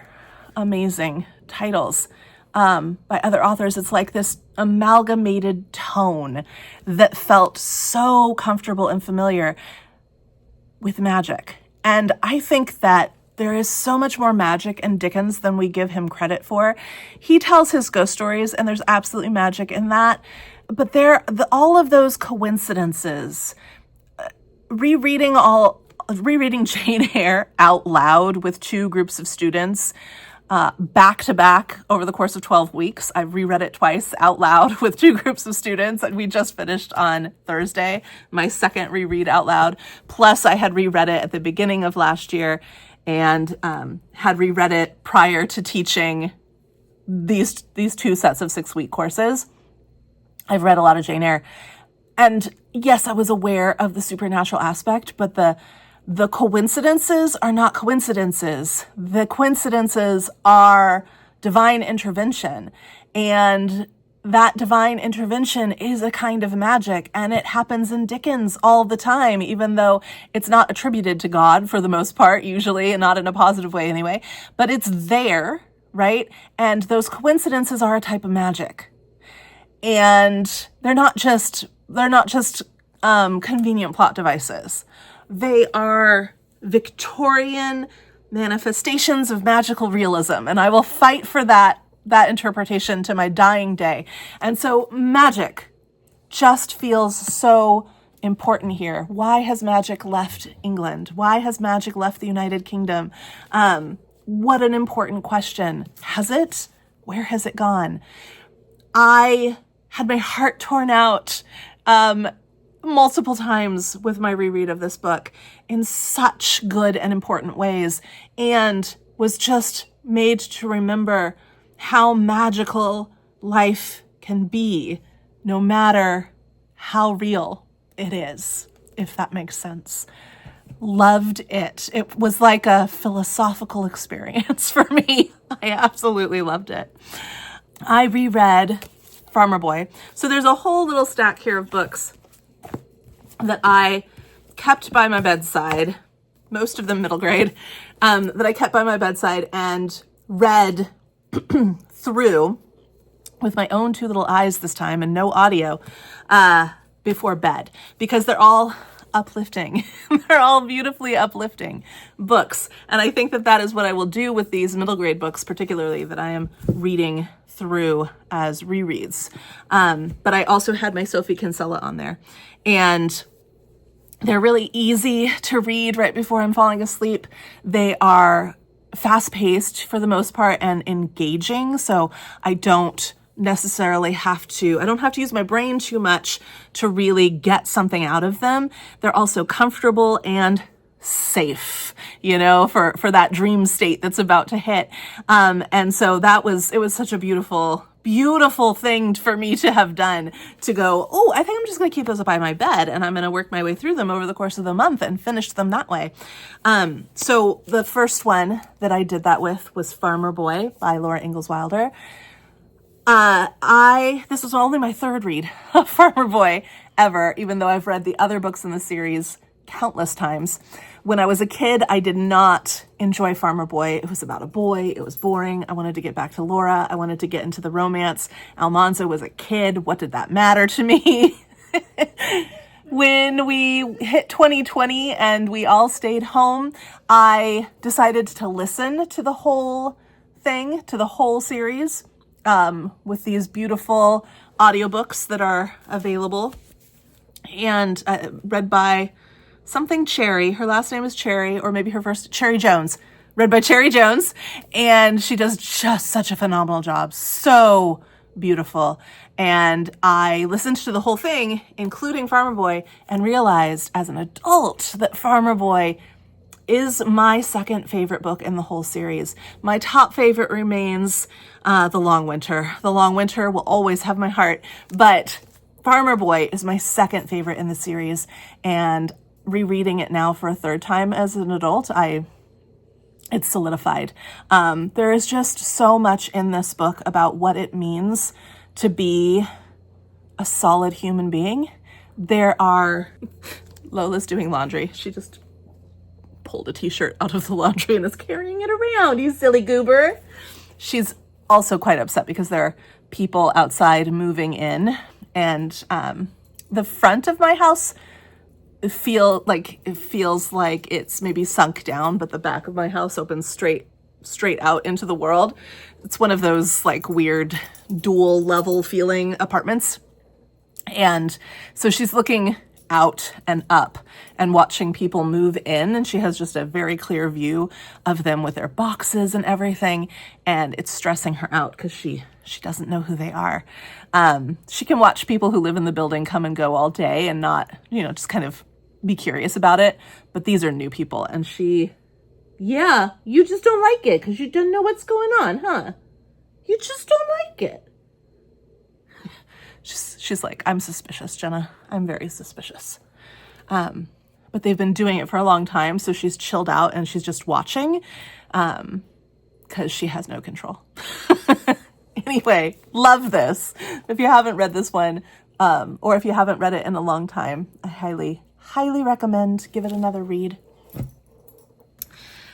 amazing titles by other authors. It's like this amalgamated tone that felt so comfortable and familiar with magic. And I think that there is so much more magic in Dickens than we give him credit for. He tells his ghost stories, and there's absolutely magic in that. But all of those coincidences, rereading Jane Eyre out loud with two groups of students, back to back over the course of 12 weeks. I've reread it twice out loud with two groups of students, and we just finished on Thursday, my second reread out loud. Plus I had reread it at the beginning of last year and had reread it prior to teaching these two sets of 6-week courses. I've read a lot of Jane Eyre. And yes, I was aware of the supernatural aspect, but the coincidences are not coincidences. The coincidences are divine intervention. And that divine intervention is a kind of magic, and it happens in Dickens all the time, even though it's not attributed to God for the most part, usually, and not in a positive way anyway. But it's there, right? And those coincidences are a type of magic. And they're not just convenient plot devices. They are Victorian manifestations of magical realism, and I will fight for that interpretation to my dying day. And so magic just feels so important here. Why has magic left England? Why has magic left the United Kingdom? What an important question. Has it? Where has it gone? I had my heart torn out multiple times with my reread of this book in such good and important ways, and was just made to remember how magical life can be, no matter how real it is, if that makes sense. Loved it. It was like a philosophical experience for me. I absolutely loved it. I reread Farmer Boy. So there's a whole little stack here of books that I kept by my bedside, most of them middle grade, that I kept by my bedside and read through with my own two little eyes this time and no audio before bed, because they're all uplifting. They're all beautifully uplifting books. And I think that is what I will do with these middle grade books, particularly that I am reading through as rereads. But I also had my Sophie Kinsella on there, and they're really easy to read right before I'm falling asleep. They are fast-paced for the most part and engaging, so I don't necessarily have to use my brain too much to really get something out of them. They're also comfortable and safe, for that dream state that's about to hit. And so it was such a beautiful thing for me to have done, to go, oh, I think I'm just going to keep those up by my bed, and I'm going to work my way through them over the course of the month and finish them that way. So the first one that I did that with was Farmer Boy by Laura Ingalls Wilder. This was only my third read of Farmer Boy ever, even though I've read the other books in the series countless times. When I was a kid, I did not enjoy Farmer Boy. It was about a boy. It was boring. I wanted to get back to Laura. I wanted to get into the romance. Almanzo was a kid. What did that matter to me? When we hit 2020 and we all stayed home, I decided to listen to the whole thing, to the whole series, with these beautiful audiobooks that are available, and read by something Cherry. Her last name is Cherry, or maybe her first, Cherry Jones. Read by Cherry Jones, and she does just such a phenomenal job. So beautiful. And I listened to the whole thing, including Farmer Boy, and realized as an adult that Farmer Boy is my second favorite book in the whole series. My top favorite remains The Long Winter. The Long Winter will always have my heart, but Farmer Boy is my second favorite in the series, and rereading it now for a third time as an adult, it's solidified. There is just so much in this book about what it means to be a solid human being. Lola's doing laundry. She just pulled a t-shirt out of the laundry and is carrying it around, you silly goober. She's also quite upset because there are people outside moving in, and the front of my house it feels like it's maybe sunk down, but the back of my house opens straight out into the world. It's one of those like weird dual level feeling apartments. And so she's looking out and up and watching people move in, and she has just a very clear view of them with their boxes and everything, and it's stressing her out because she doesn't know who they are. She can watch people who live in the building come and go all day and not, just kind of be curious about it, but these are new people, and you just don't like it because you don't know what's going on, huh? You just don't like it. She's like, I'm suspicious, Jenna. I'm very suspicious. But they've been doing it for a long time, so she's chilled out and she's just watching because she has no control. Anyway, love this. If you haven't read this one, or if you haven't read it in a long time, I highly recommend give it another read.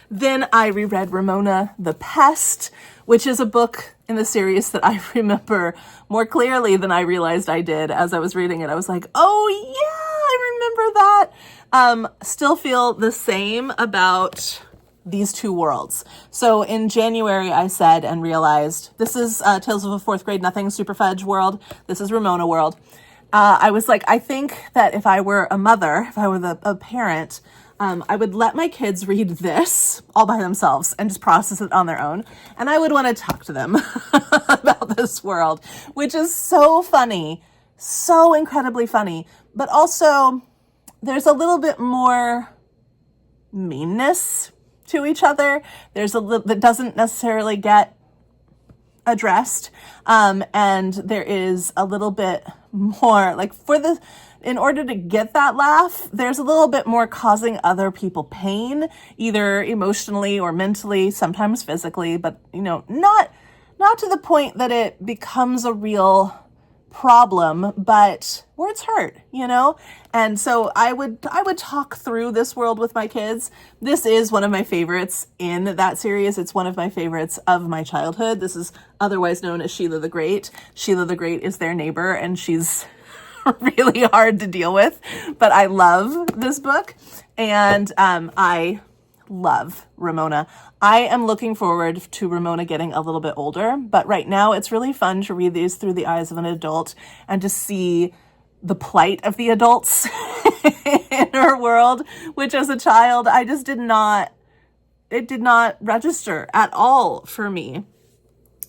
Then I reread Ramona the Pest, which is a book in the series that I remember more clearly than I realized I did as I was reading it. I was like, oh yeah, I remember that. Still feel the same about these two worlds. So in January, I said and realized this is Tales of a Fourth Grade Nothing Super Fudge world. This is Ramona world. I was like, I think that if I were a mother, if I were a parent, I would let my kids read this all by themselves and just process it on their own. And I would want to talk to them about this world, which is so funny, so incredibly funny. But also, there's a little bit more meanness to each other. There's a little that doesn't necessarily get addressed. And there is a little bit more, like in order to get that laugh, there's a little bit more causing other people pain, either emotionally or mentally, sometimes physically, but not to the point that it becomes a real problem, but words hurt, And so I would talk through this world with my kids. This is one of my favorites in that series. It's one of my favorites of my childhood. This is otherwise known as Sheila the Great. Sheila the Great is their neighbor, and she's really hard to deal with, but I love this book, and I love Ramona. I am looking forward to Ramona getting a little bit older, but right now it's really fun to read these through the eyes of an adult and to see the plight of the adults in her world, which as a child, it did not register at all for me.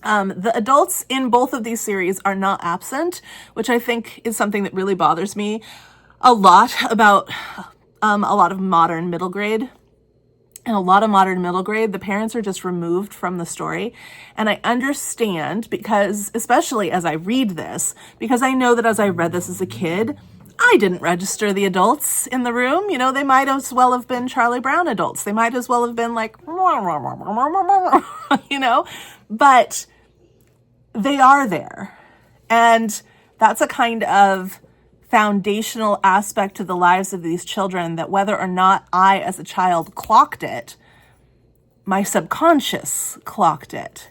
The adults in both of these series are not absent, which I think is something that really bothers me a lot about a lot of modern middle grade. In a lot of modern middle grade, the parents are just removed from the story. And I understand because, especially as I read this, because I know that as I read this as a kid, I didn't register the adults in the room. They might as well have been Charlie Brown adults. They might as well have been like, but they are there. And that's a kind of foundational aspect to the lives of these children that whether or not I as a child clocked it, my subconscious clocked it.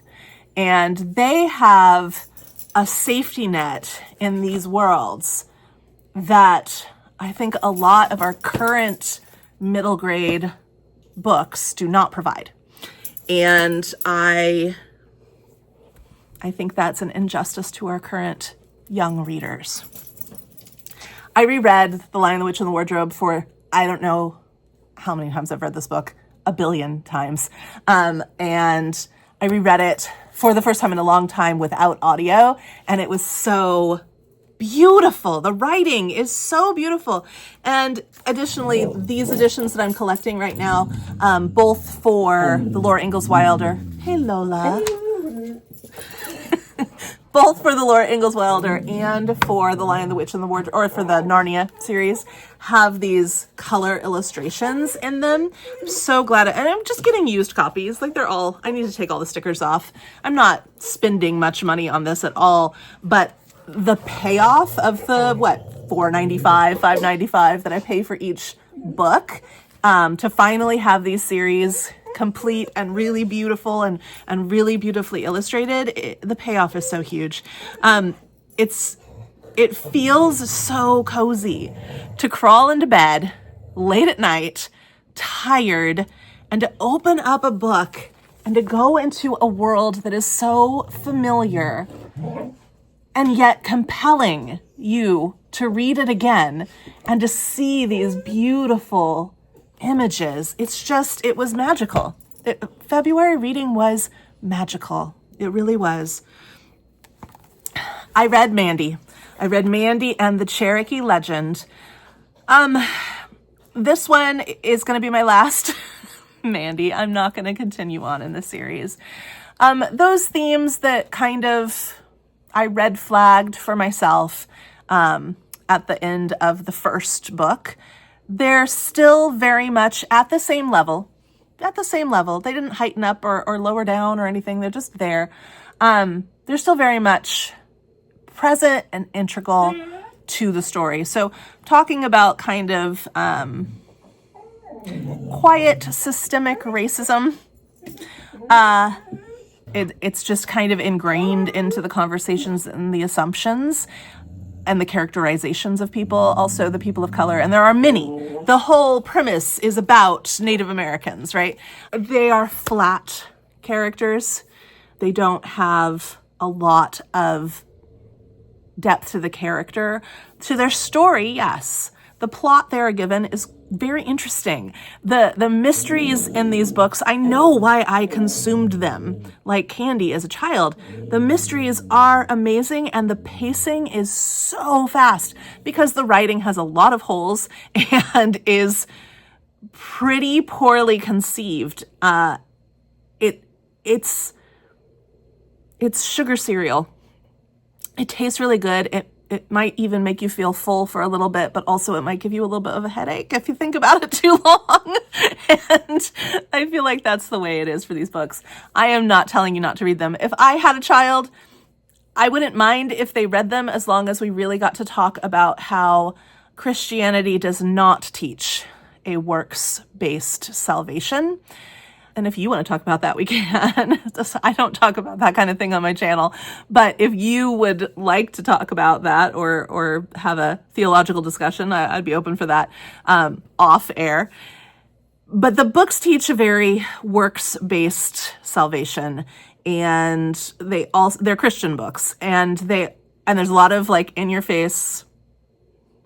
And they have a safety net in these worlds that I think a lot of our current middle grade books do not provide. And I think that's an injustice to our current young readers. I reread The Lion, the Witch, and the Wardrobe for, I don't know how many times I've read this book, a billion times. And I reread it for the first time in a long time without audio, and it was so beautiful. The writing is so beautiful. And additionally, these editions that I'm collecting right now, both for the Laura Ingalls Wilder, hey Lola, both for the Laura Ingalls Wilder and for The Lion, the Witch, and the Wardrobe, or for the Narnia series, have these color illustrations in them. I'm so glad, and I'm just getting used copies. Like I need to take all the stickers off. I'm not spending much money on this at all, but the payoff of the, $4.95, $5.95 that I pay for each book, to finally have these series complete and really beautiful and really beautifully illustrated, the payoff is so huge. It feels so cozy to crawl into bed late at night, tired, and to open up a book and to go into a world that is so familiar and yet compelling you to read it again and to see these beautiful images. It was magical. February reading was magical. It really was. I read Mandy and the Cherokee Legend. This one is going to be my last Mandy. I'm not going to continue on in the series. Those themes that kind of I red flagged for myself at the end of the first book, they're still very much at the same level. They didn't heighten up or lower down or anything. They're just there. They're still very much present and integral to the story. So talking about kind of quiet systemic racism, it's just kind of ingrained into the conversations and the assumptions and the characterizations of people, also the people of color. And there are many. The whole premise is about Native Americans, right? They are flat characters. They don't have a lot of depth to the character. To their story, yes. The plot they are given is very interesting. The mysteries in these books, I know why I consumed them like candy as a child. The mysteries are amazing and the pacing is so fast because the writing has a lot of holes and is pretty poorly conceived. It's sugar cereal. It tastes really good. It might even make you feel full for a little bit, but also it might give you a little bit of a headache if you think about it too long. And I feel like that's the way it is for these books. I am not telling you not to read them. If I had a child, I wouldn't mind if they read them as long as we really got to talk about how Christianity does not teach a works-based salvation. And if you want to talk about that, we can. I don't talk about that kind of thing on my channel. But if you would like to talk about that or have a theological discussion, I'd be open for that off air. But the books teach a very works-based salvation, and they're Christian books, and there's a lot of like in-your-face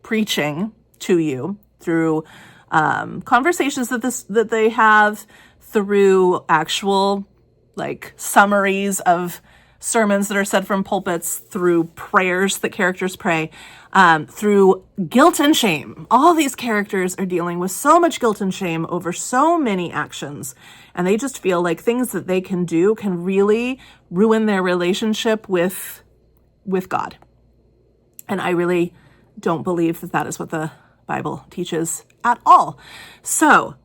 preaching to you through conversations that they have, through actual like summaries of sermons that are said from pulpits, through prayers that characters pray, through guilt and shame. All these characters are dealing with so much guilt and shame over so many actions, and they just feel like things that they can do can really ruin their relationship with God. And I really don't believe that is what the Bible teaches at all. So,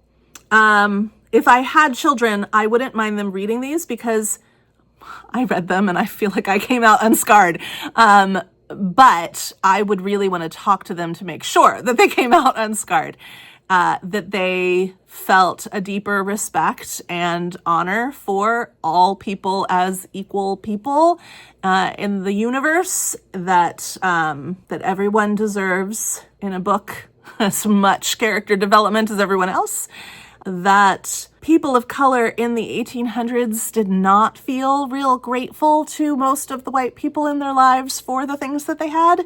if I had children, I wouldn't mind them reading these because I read them and I feel like I came out unscarred. But I would really want to talk to them to make sure that they came out unscarred, that they felt a deeper respect and honor for all people as equal people in the universe, that everyone deserves in a book as much character development as everyone else, that people of color in the 1800s did not feel real grateful to most of the white people in their lives for the things that they had.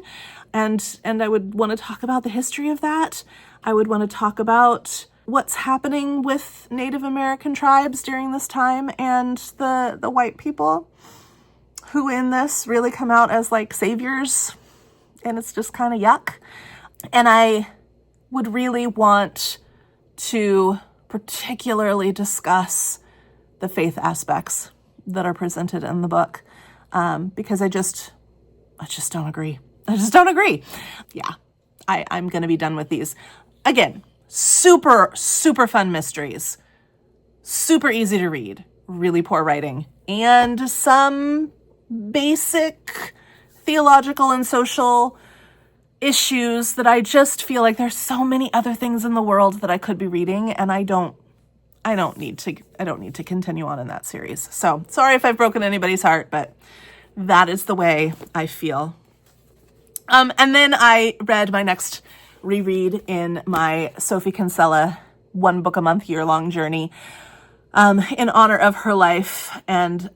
And I would want to talk about the history of that. I would want to talk about what's happening with Native American tribes during this time and the white people who in this really come out as like saviors, and it's just kind of yuck. And I would really want to particularly discuss the faith aspects that are presented in the book, because I just don't agree. I just don't agree. Yeah, I'm going to be done with these. Again, super, super fun mysteries, super easy to read, really poor writing, and some basic theological and social issues that I just feel like there's so many other things in the world that I could be reading, and I don't need to continue on in that series. So sorry if I've broken anybody's heart, but that is the way I feel. And then I read my next reread in my Sophie Kinsella 1 book a month year-long journey, in honor of her life. And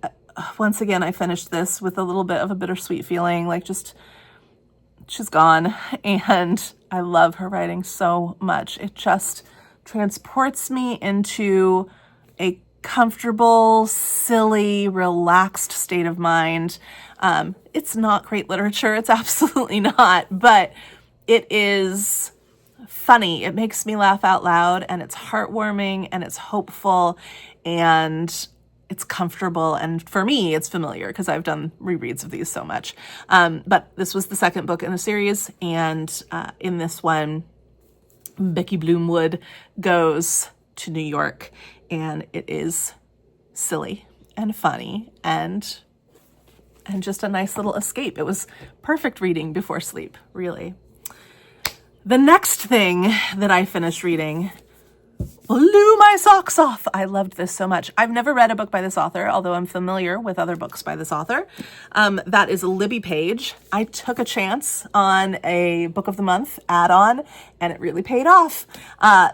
once again, I finished this with a little bit of a bittersweet feeling, like just she's gone, and I love her writing so much. It just transports me into a comfortable, silly, relaxed state of mind. It's not great literature. It's absolutely not, but it is funny. It makes me laugh out loud, and it's heartwarming, and it's hopeful, and it's comfortable, and for me, it's familiar because I've done rereads of these so much. But this was the second book in the series, and in this one, Becky Bloomwood goes to New York, and it is silly and funny and just a nice little escape. It was perfect reading before sleep, really. The next thing that I finished reading blew my socks off. I loved this so much. I've never read a book by this author, although I'm familiar with other books by this author. That is Libby Page. I took a chance on a Book of the Month add-on, and it really paid off.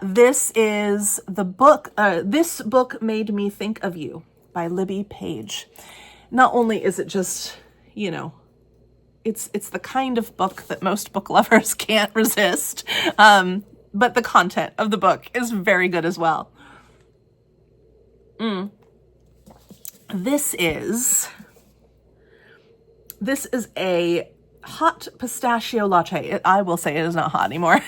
This is the book, This Book Made Me Think of You by Libby Page. Not only is it just, it's the kind of book that most book lovers can't resist, but the content of the book is very good as well. This is a hot pistachio latte. I will say it is not hot anymore.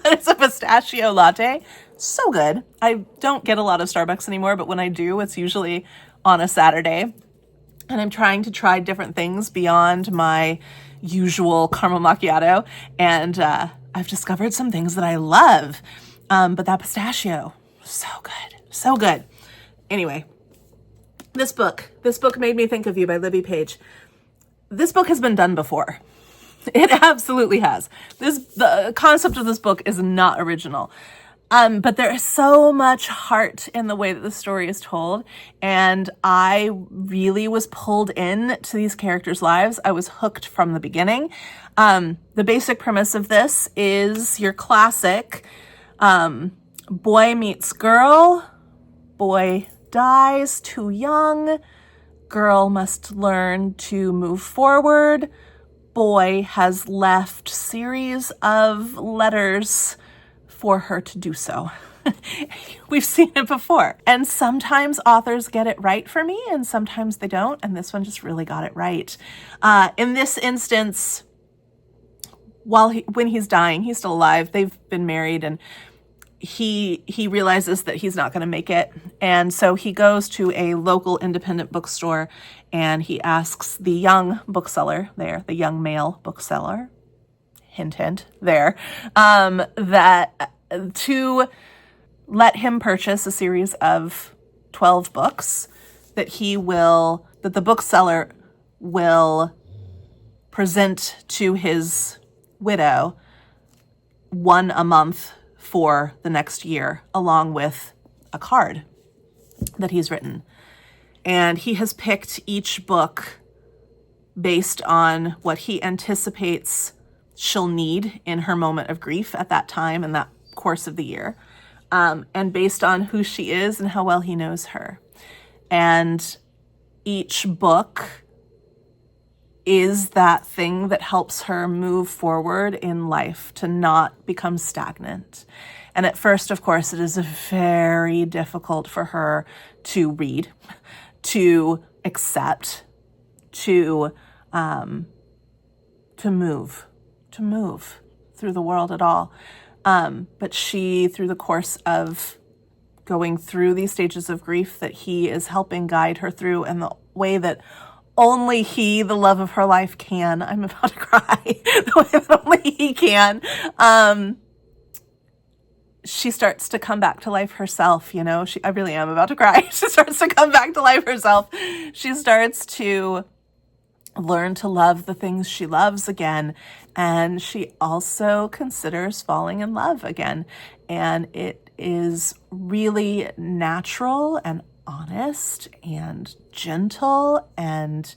It's a pistachio latte. So good. I don't get a lot of Starbucks anymore, but when I do, it's usually on a Saturday. And I'm trying to try different things beyond my usual caramel macchiato. And I've discovered some things that I love. But that pistachio, so good. So good. Anyway, this book Made Me Think of You by Libby Page. This book has been done before. It absolutely has. The concept of this book is not original. But there is so much heart in the way that the story is told, and I really was pulled in to these characters' lives. I was hooked from the beginning. The basic premise of this is your classic boy meets girl, boy dies too young, girl must learn to move forward, boy has left series of letters for her to do so. We've seen it before. And sometimes authors get it right for me, and sometimes they don't, and this one just really got it right. In this instance, when he's dying, he's still alive, they've been married, and he realizes that he's not going to make it. And so he goes to a local independent bookstore, and he asks the young bookseller there, the young male bookseller, hint, hint, there, that to let him purchase a series of 12 books that the bookseller will present to his widow one a month for the next year, along with a card that he's written. And he has picked each book based on what he anticipates she'll need in her moment of grief at that time and that course of the year, and based on who she is and how well he knows her. And each book is that thing that helps her move forward in life, to not become stagnant. And at first, of course, it is very difficult for her to read, to accept, to move through the world at all. But she, through the course of going through these stages of grief that he is helping guide her through, and the way that only he, the love of her life, can. I'm about to cry. The way that only he can. She starts to come back to life herself, I really am about to cry. She starts to come back to life herself. She starts to learn to love the things she loves again. And she also considers falling in love again. And it is really natural and honest and gentle and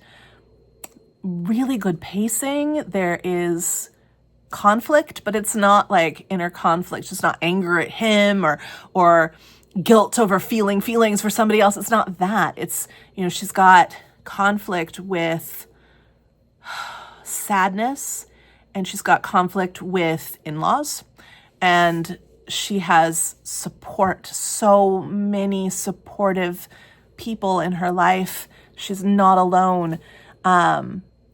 really good pacing. There is conflict, but it's not like inner conflict. It's not anger at him or guilt over feeling feelings for somebody else. It's not that. It's, she's got conflict with sadness, and she's got conflict with in-laws, and she has support, so many supportive people in her life. She's not alone.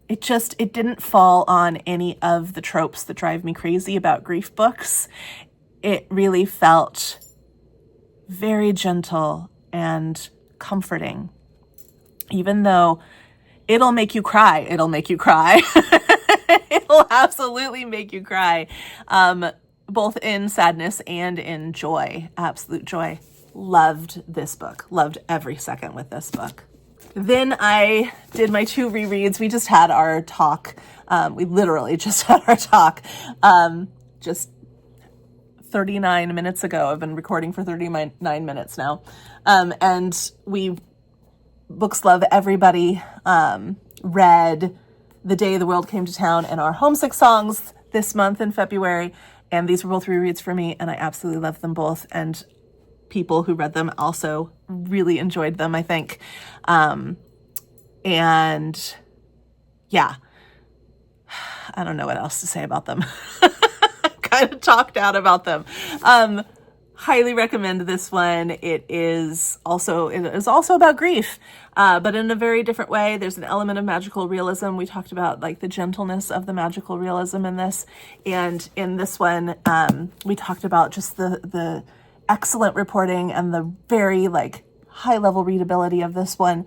It didn't fall on any of the tropes that drive me crazy about grief books. It really felt very gentle and comforting. Even though it'll make you cry. It'll absolutely make you cry. Both in sadness and in joy, absolute joy. Loved this book. Loved every second with this book. Then I did my 2 rereads. We just had our talk. We literally just had our talk just 39 minutes ago. I've been recording for 39 minutes now. And Books Love Everybody read The Day the World Came to Town and Our Homesick Songs this month in February. And these were both rereads for me, and I absolutely loved them both. And people who read them also really enjoyed them, I think. And yeah, I don't know what else to say about them. Kind of talked out about them. Highly recommend this one. It is also about grief, but in a very different way. There's an element of magical realism. We talked about like the gentleness of the magical realism in this, and in this one, we talked about just the excellent reporting and the very like high level readability of this one.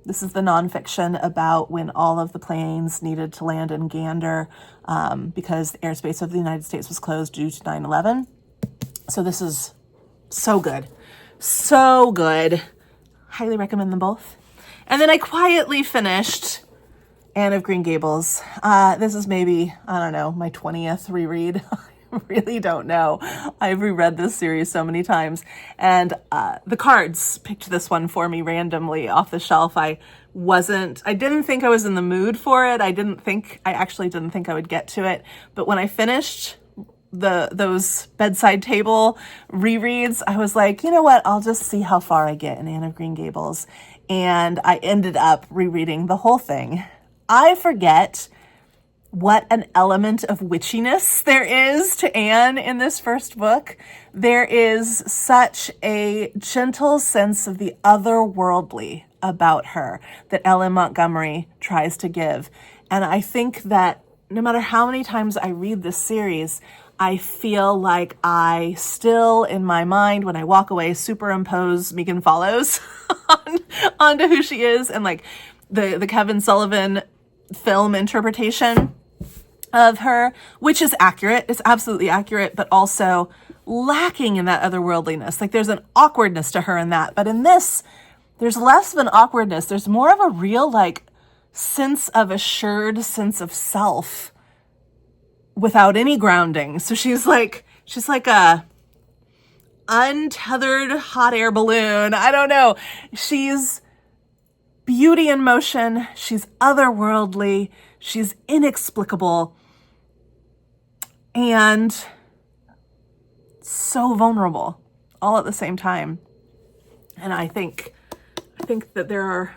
This is the nonfiction about when all of the planes needed to land in Gander because the airspace of the United States was closed due to 9/11. So this is so good. So good. Highly recommend them both. And then I quietly finished Anne of Green Gables. This is maybe, I don't know, my 20th reread. I really don't know. I've reread this series so many times. And the cards picked this one for me randomly off the shelf. I didn't think I was in the mood for it. I actually didn't think I would get to it. But when I finished those bedside table rereads, I was like, you know what? I'll just see how far I get in Anne of Green Gables. And I ended up rereading the whole thing. I forget what an element of witchiness there is to Anne in this first book. There is such a gentle sense of the otherworldly about her that Ellen Montgomery tries to give. And I think that no matter how many times I read this series, I feel like I still, in my mind, when I walk away, superimpose Megan Follows onto who she is, and like the Kevin Sullivan film interpretation of her, which is accurate. It's absolutely accurate, but also lacking in that otherworldliness. Like there's an awkwardness to her in that. But in this, there's less of an awkwardness. There's more of a real like sense of assured sense of self without any grounding. So she's like a untethered hot air balloon. I don't know. She's beauty in motion. She's otherworldly. She's inexplicable. And so vulnerable all at the same time. And I think that there are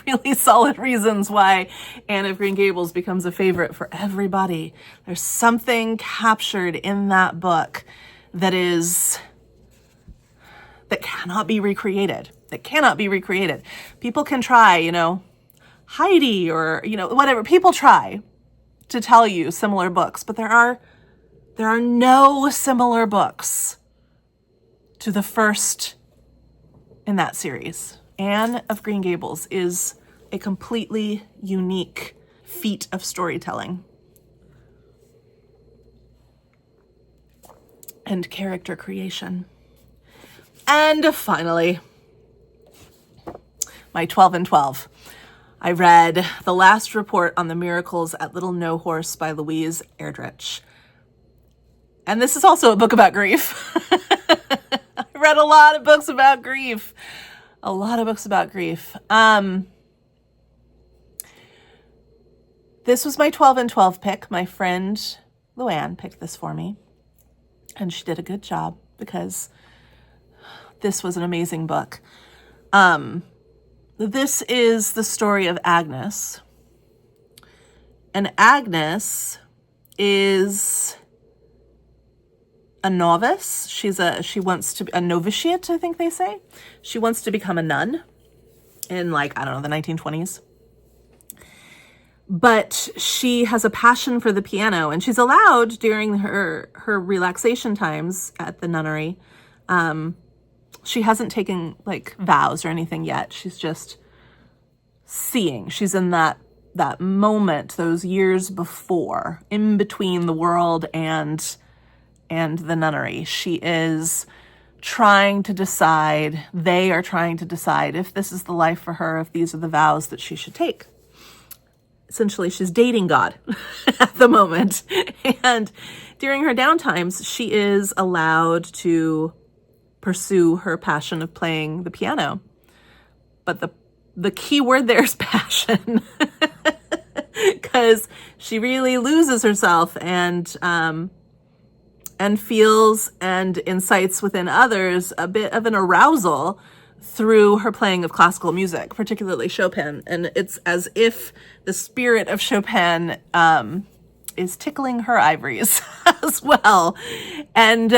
really solid reasons why Anne of Green Gables becomes a favorite for everybody. There's something captured in that book that cannot be recreated. People can try, Heidi or, whatever. People try to tell you similar books, but there are no similar books to the first in that series. Anne of Green Gables is a completely unique feat of storytelling and character creation. And finally, my 12 and 12. I read The Last Report on the Miracles at Little No Horse by Louise Erdrich. And this is also a book about grief. I read a lot of books about grief. This was my 12 and 12 pick. My friend Luann picked this for me. And she did a good job because this was an amazing book. This is the story of Agnes. And Agnes is a novice. She wants to be a novitiate, I think they say. She wants to become a nun in the 1920s. But she has a passion for the piano, and she's allowed during her relaxation times at the nunnery. She hasn't taken vows or anything yet. She's just seeing. She's in that moment, those years before, in between the world and the nunnery. She is trying to decide, they are trying to decide if this is the life for her, if these are the vows that she should take. Essentially, she's dating God at the moment. And during her downtimes, she is allowed to pursue her passion of playing the piano. But the key word there is passion. Because she really loses herself and feels and incites within others a bit of an arousal through her playing of classical music, particularly Chopin. And it's as if the spirit of Chopin is tickling her ivories as well. And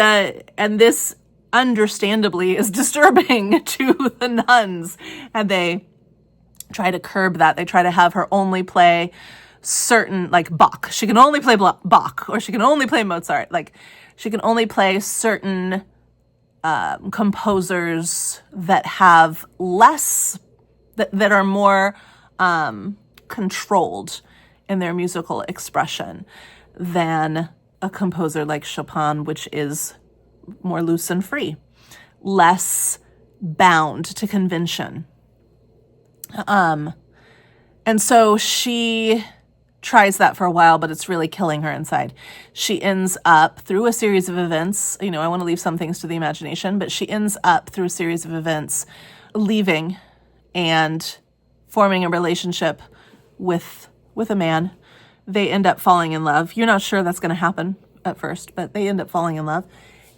this understandably is disturbing to the nuns. And they try to curb that. They try to have her only play certain, Bach. She can only play Bach, or she can only play Mozart. She can only play certain composers that have less, that are more controlled in their musical expression than a composer like Chopin, which is more loose and free, less bound to convention. And so she tries that for a while, but it's really killing her inside. She ends up, through a series of events, I want to leave some things to the imagination, but she ends up, through a series of events, leaving and forming a relationship with a man. They end up falling in love. You're not sure that's going to happen at first, but they end up falling in love.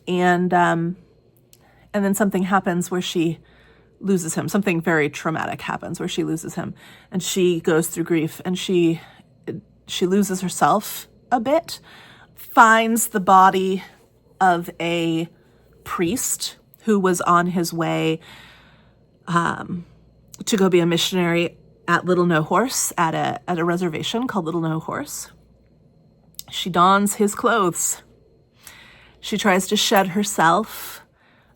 And then something happens where she loses him. Something very traumatic happens where she loses him. And she goes through grief, and she loses herself a bit, finds the body of a priest who was on his way to go be a missionary at Little No Horse, at a reservation called Little No Horse. She dons his clothes. She tries to shed herself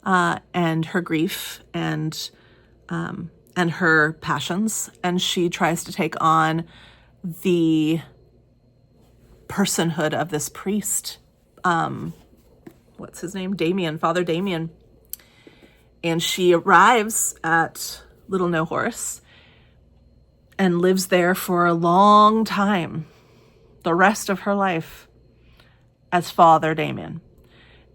and her grief and her passions, and she tries to take on the personhood of this priest. What's his name? Damien, Father Damien. And she arrives at Little No Horse, and lives there for a long time, the rest of her life, as Father Damien,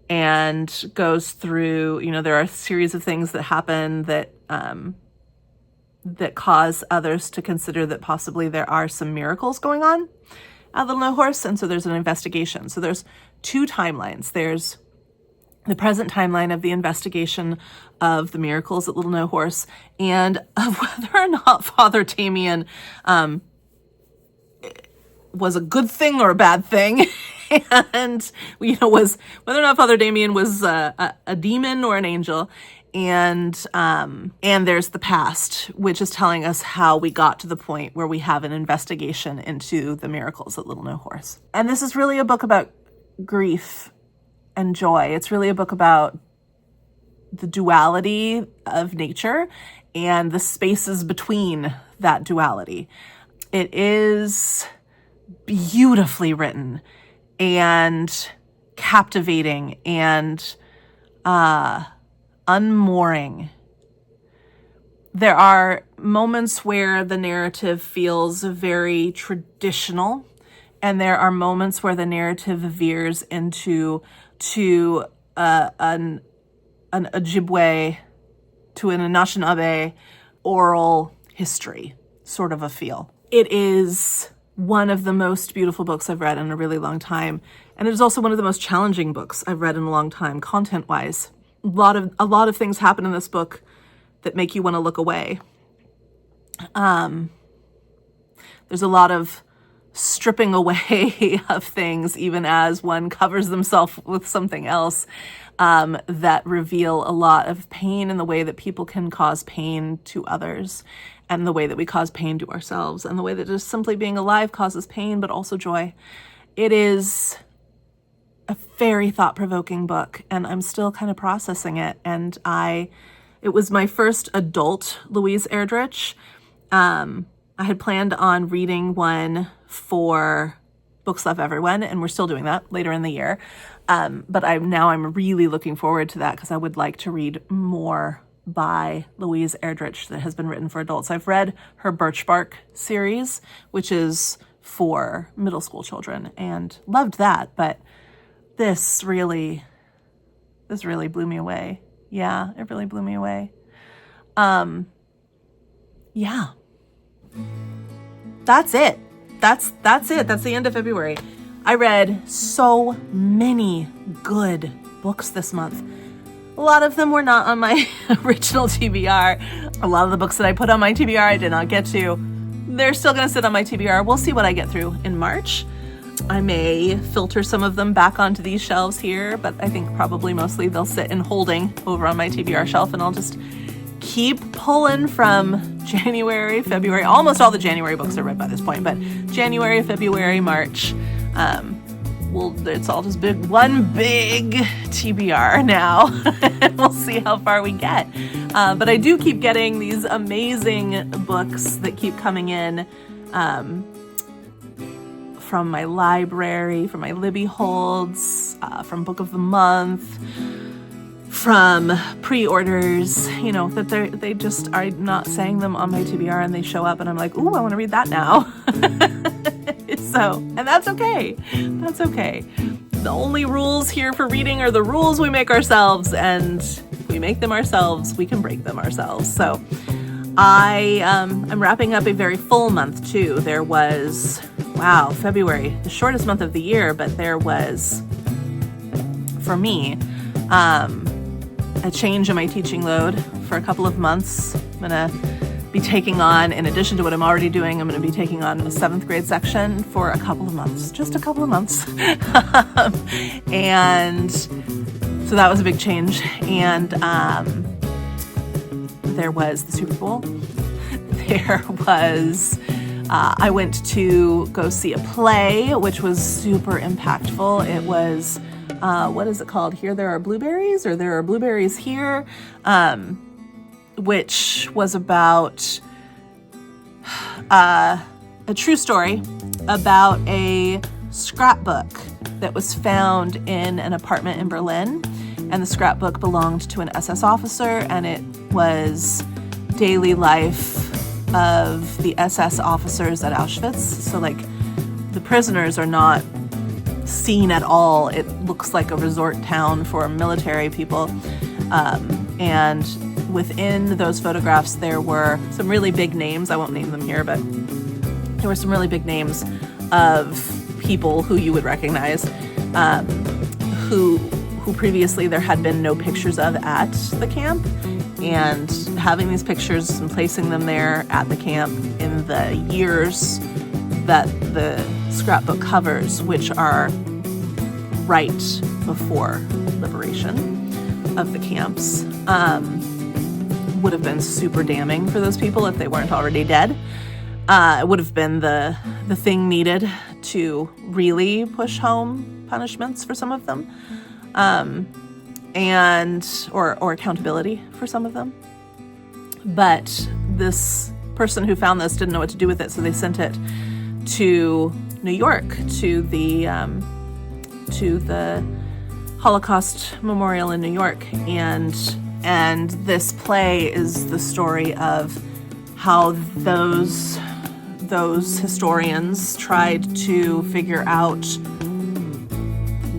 and goes through, there are a series of things that happen that cause others to consider that possibly there are some miracles going on at Little No Horse. And so there's an investigation. So there's two timelines. There's the present timeline of the investigation of the miracles at Little No Horse, and of whether or not Father Damien was a good thing or a bad thing. And, was whether or not Father Damien was a demon or an angel. And there's the past, which is telling us how we got to the point where we have an investigation into the miracles at Little No Horse. And this is really a book about grief and joy. It's really a book about the duality of nature and the spaces between that duality. It is beautifully written and captivating and unmooring. There are moments where the narrative feels very traditional, and there are moments where the narrative veers into an Ojibwe, to an Anishinaabe oral history sort of a feel. It is one of the most beautiful books I've read in a really long time, and it is also one of the most challenging books I've read in a long time, content-wise. A lot of things happen in this book that make you want to look away. There's a lot of stripping away of things, even as one covers themselves with something else, that reveal a lot of pain in the way that people can cause pain to others, and the way that we cause pain to ourselves, and the way that just simply being alive causes pain, but also joy. It is a very thought-provoking book, and I'm still kind of processing it. And it was my first adult Louise Erdrich. I had planned on reading one for Books Love Everyone, and we're still doing that later in the year. But I'm really looking forward to that, because I would like to read more by Louise Erdrich that has been written for adults. I've read her Birch Bark series, which is for middle school children, and loved that, but this really blew me away. Yeah, it really blew me away. Yeah. That's it. That's it. That's the end of February. I read so many good books this month. A lot of them were not on my original TBR. A lot of the books that I put on my TBR I did not get to. They're still going to sit on my TBR. We'll see what I get through in March. I may filter some of them back onto these shelves here, but I think probably mostly they'll sit in holding over on my TBR shelf, and I'll just keep pulling from January, February. Almost all the January books are read by this point, but January, February, March, it's all just one big TBR now, and we'll see how far we get. But I do keep getting these amazing books that keep coming in from my library, from my Libby Holds, from Book of the Month, from pre-orders, that they just are not saying them on my TBR, and they show up and I'm like, ooh, I want to read that now. And that's okay. That's okay. The only rules here for reading are the rules we make ourselves, and if we make them ourselves, we can break them ourselves. So I'm wrapping up a very full month too. There was, February, the shortest month of the year, but there was, for me, a change in my teaching load for a couple of months. I'm going to be taking on, in addition to what I'm already doing, I'm going to be taking on a 7th grade section for a couple of months, just a couple of months. And so that was a big change. And there was the Super Bowl. There was, I went to go see a play, which was super impactful. It was, what is it called? Here There Are Blueberries, or There Are Blueberries Here, which was about a true story about a scrapbook that was found in an apartment in Berlin. And the scrapbook belonged to an SS officer, and it was daily life of the SS officers at Auschwitz. So like the prisoners are not seen at all. It looks like a resort town for military people. And within those photographs, there were some really big names. I won't name them here, but there were some really big names of people who you would recognize, who previously there had been no pictures of at the camp. And having these pictures and placing them there at the camp in the years that the scrapbook covers, which are right before liberation of the camps, would have been super damning for those people if they weren't already dead. It would have been the thing needed to really push home punishments for some of them. Or accountability for some of them. But this person who found this didn't know what to do with it, so they sent it to New York, to the Holocaust Memorial in New York, and this play is the story of how those historians tried to figure out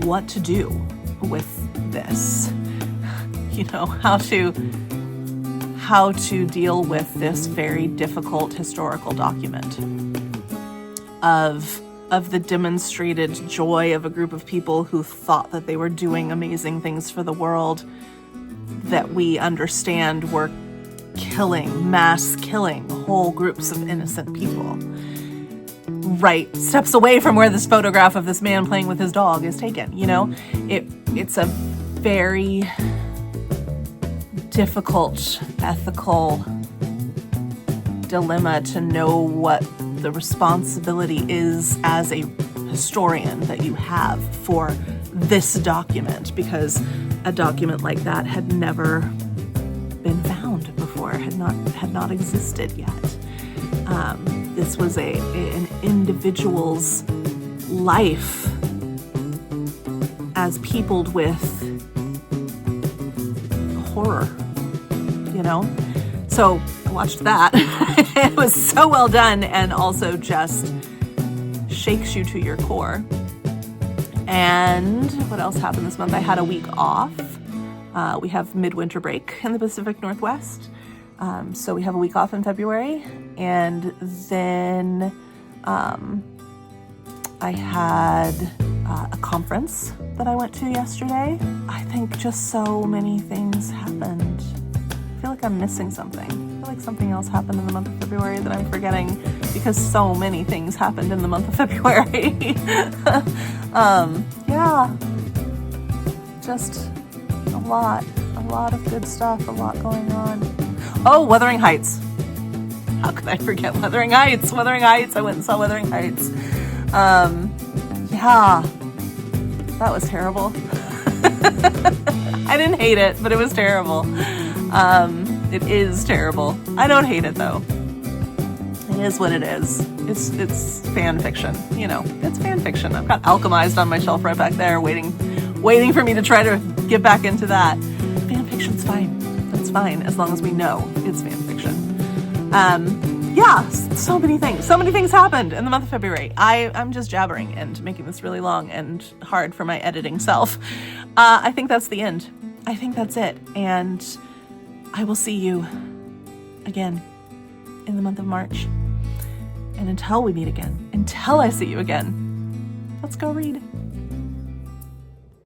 what to do with this, how to deal with this very difficult historical document of the demonstrated joy of a group of people who thought that they were doing amazing things for the world, that we understand were mass killing whole groups of innocent people, right steps away from where this photograph of this man playing with his dog is taken. It's a very difficult ethical dilemma to know what the responsibility is as a historian that you have for this document, because a document like that had never been found before, had not existed yet. This was an individual's life as peopled with horror, So I watched that. It was so well done, and also just shakes you to your core. And what else happened this month? I had a week off. We have midwinter break in the Pacific Northwest. So we have a week off in February. And then I had a conference that I went to yesterday. I think just so many things happened. I feel like I'm missing something. I feel like something else happened in the month of February that I'm forgetting, because so many things happened in the month of February. Yeah, just a lot of good stuff, a lot going on. Oh, Wuthering Heights. How could I forget Wuthering Heights? Wuthering Heights, I went and saw Wuthering Heights. Yeah, that was terrible. I didn't hate it, but it was terrible. It is terrible. I don't hate it though. It is what it is. It's fan fiction, it's fan fiction. I've got Alchemized on my shelf right back there waiting for me to try to get back into that. Fan fiction's fine. That's fine, as long as we know it's fan fiction. Yeah, so many things happened in the month of February. I'm just jabbering and making this really long and hard for my editing self. I think that's the end. I think that's it. And I will see you again in the month of March. And until we meet again, until I see you again, let's go read.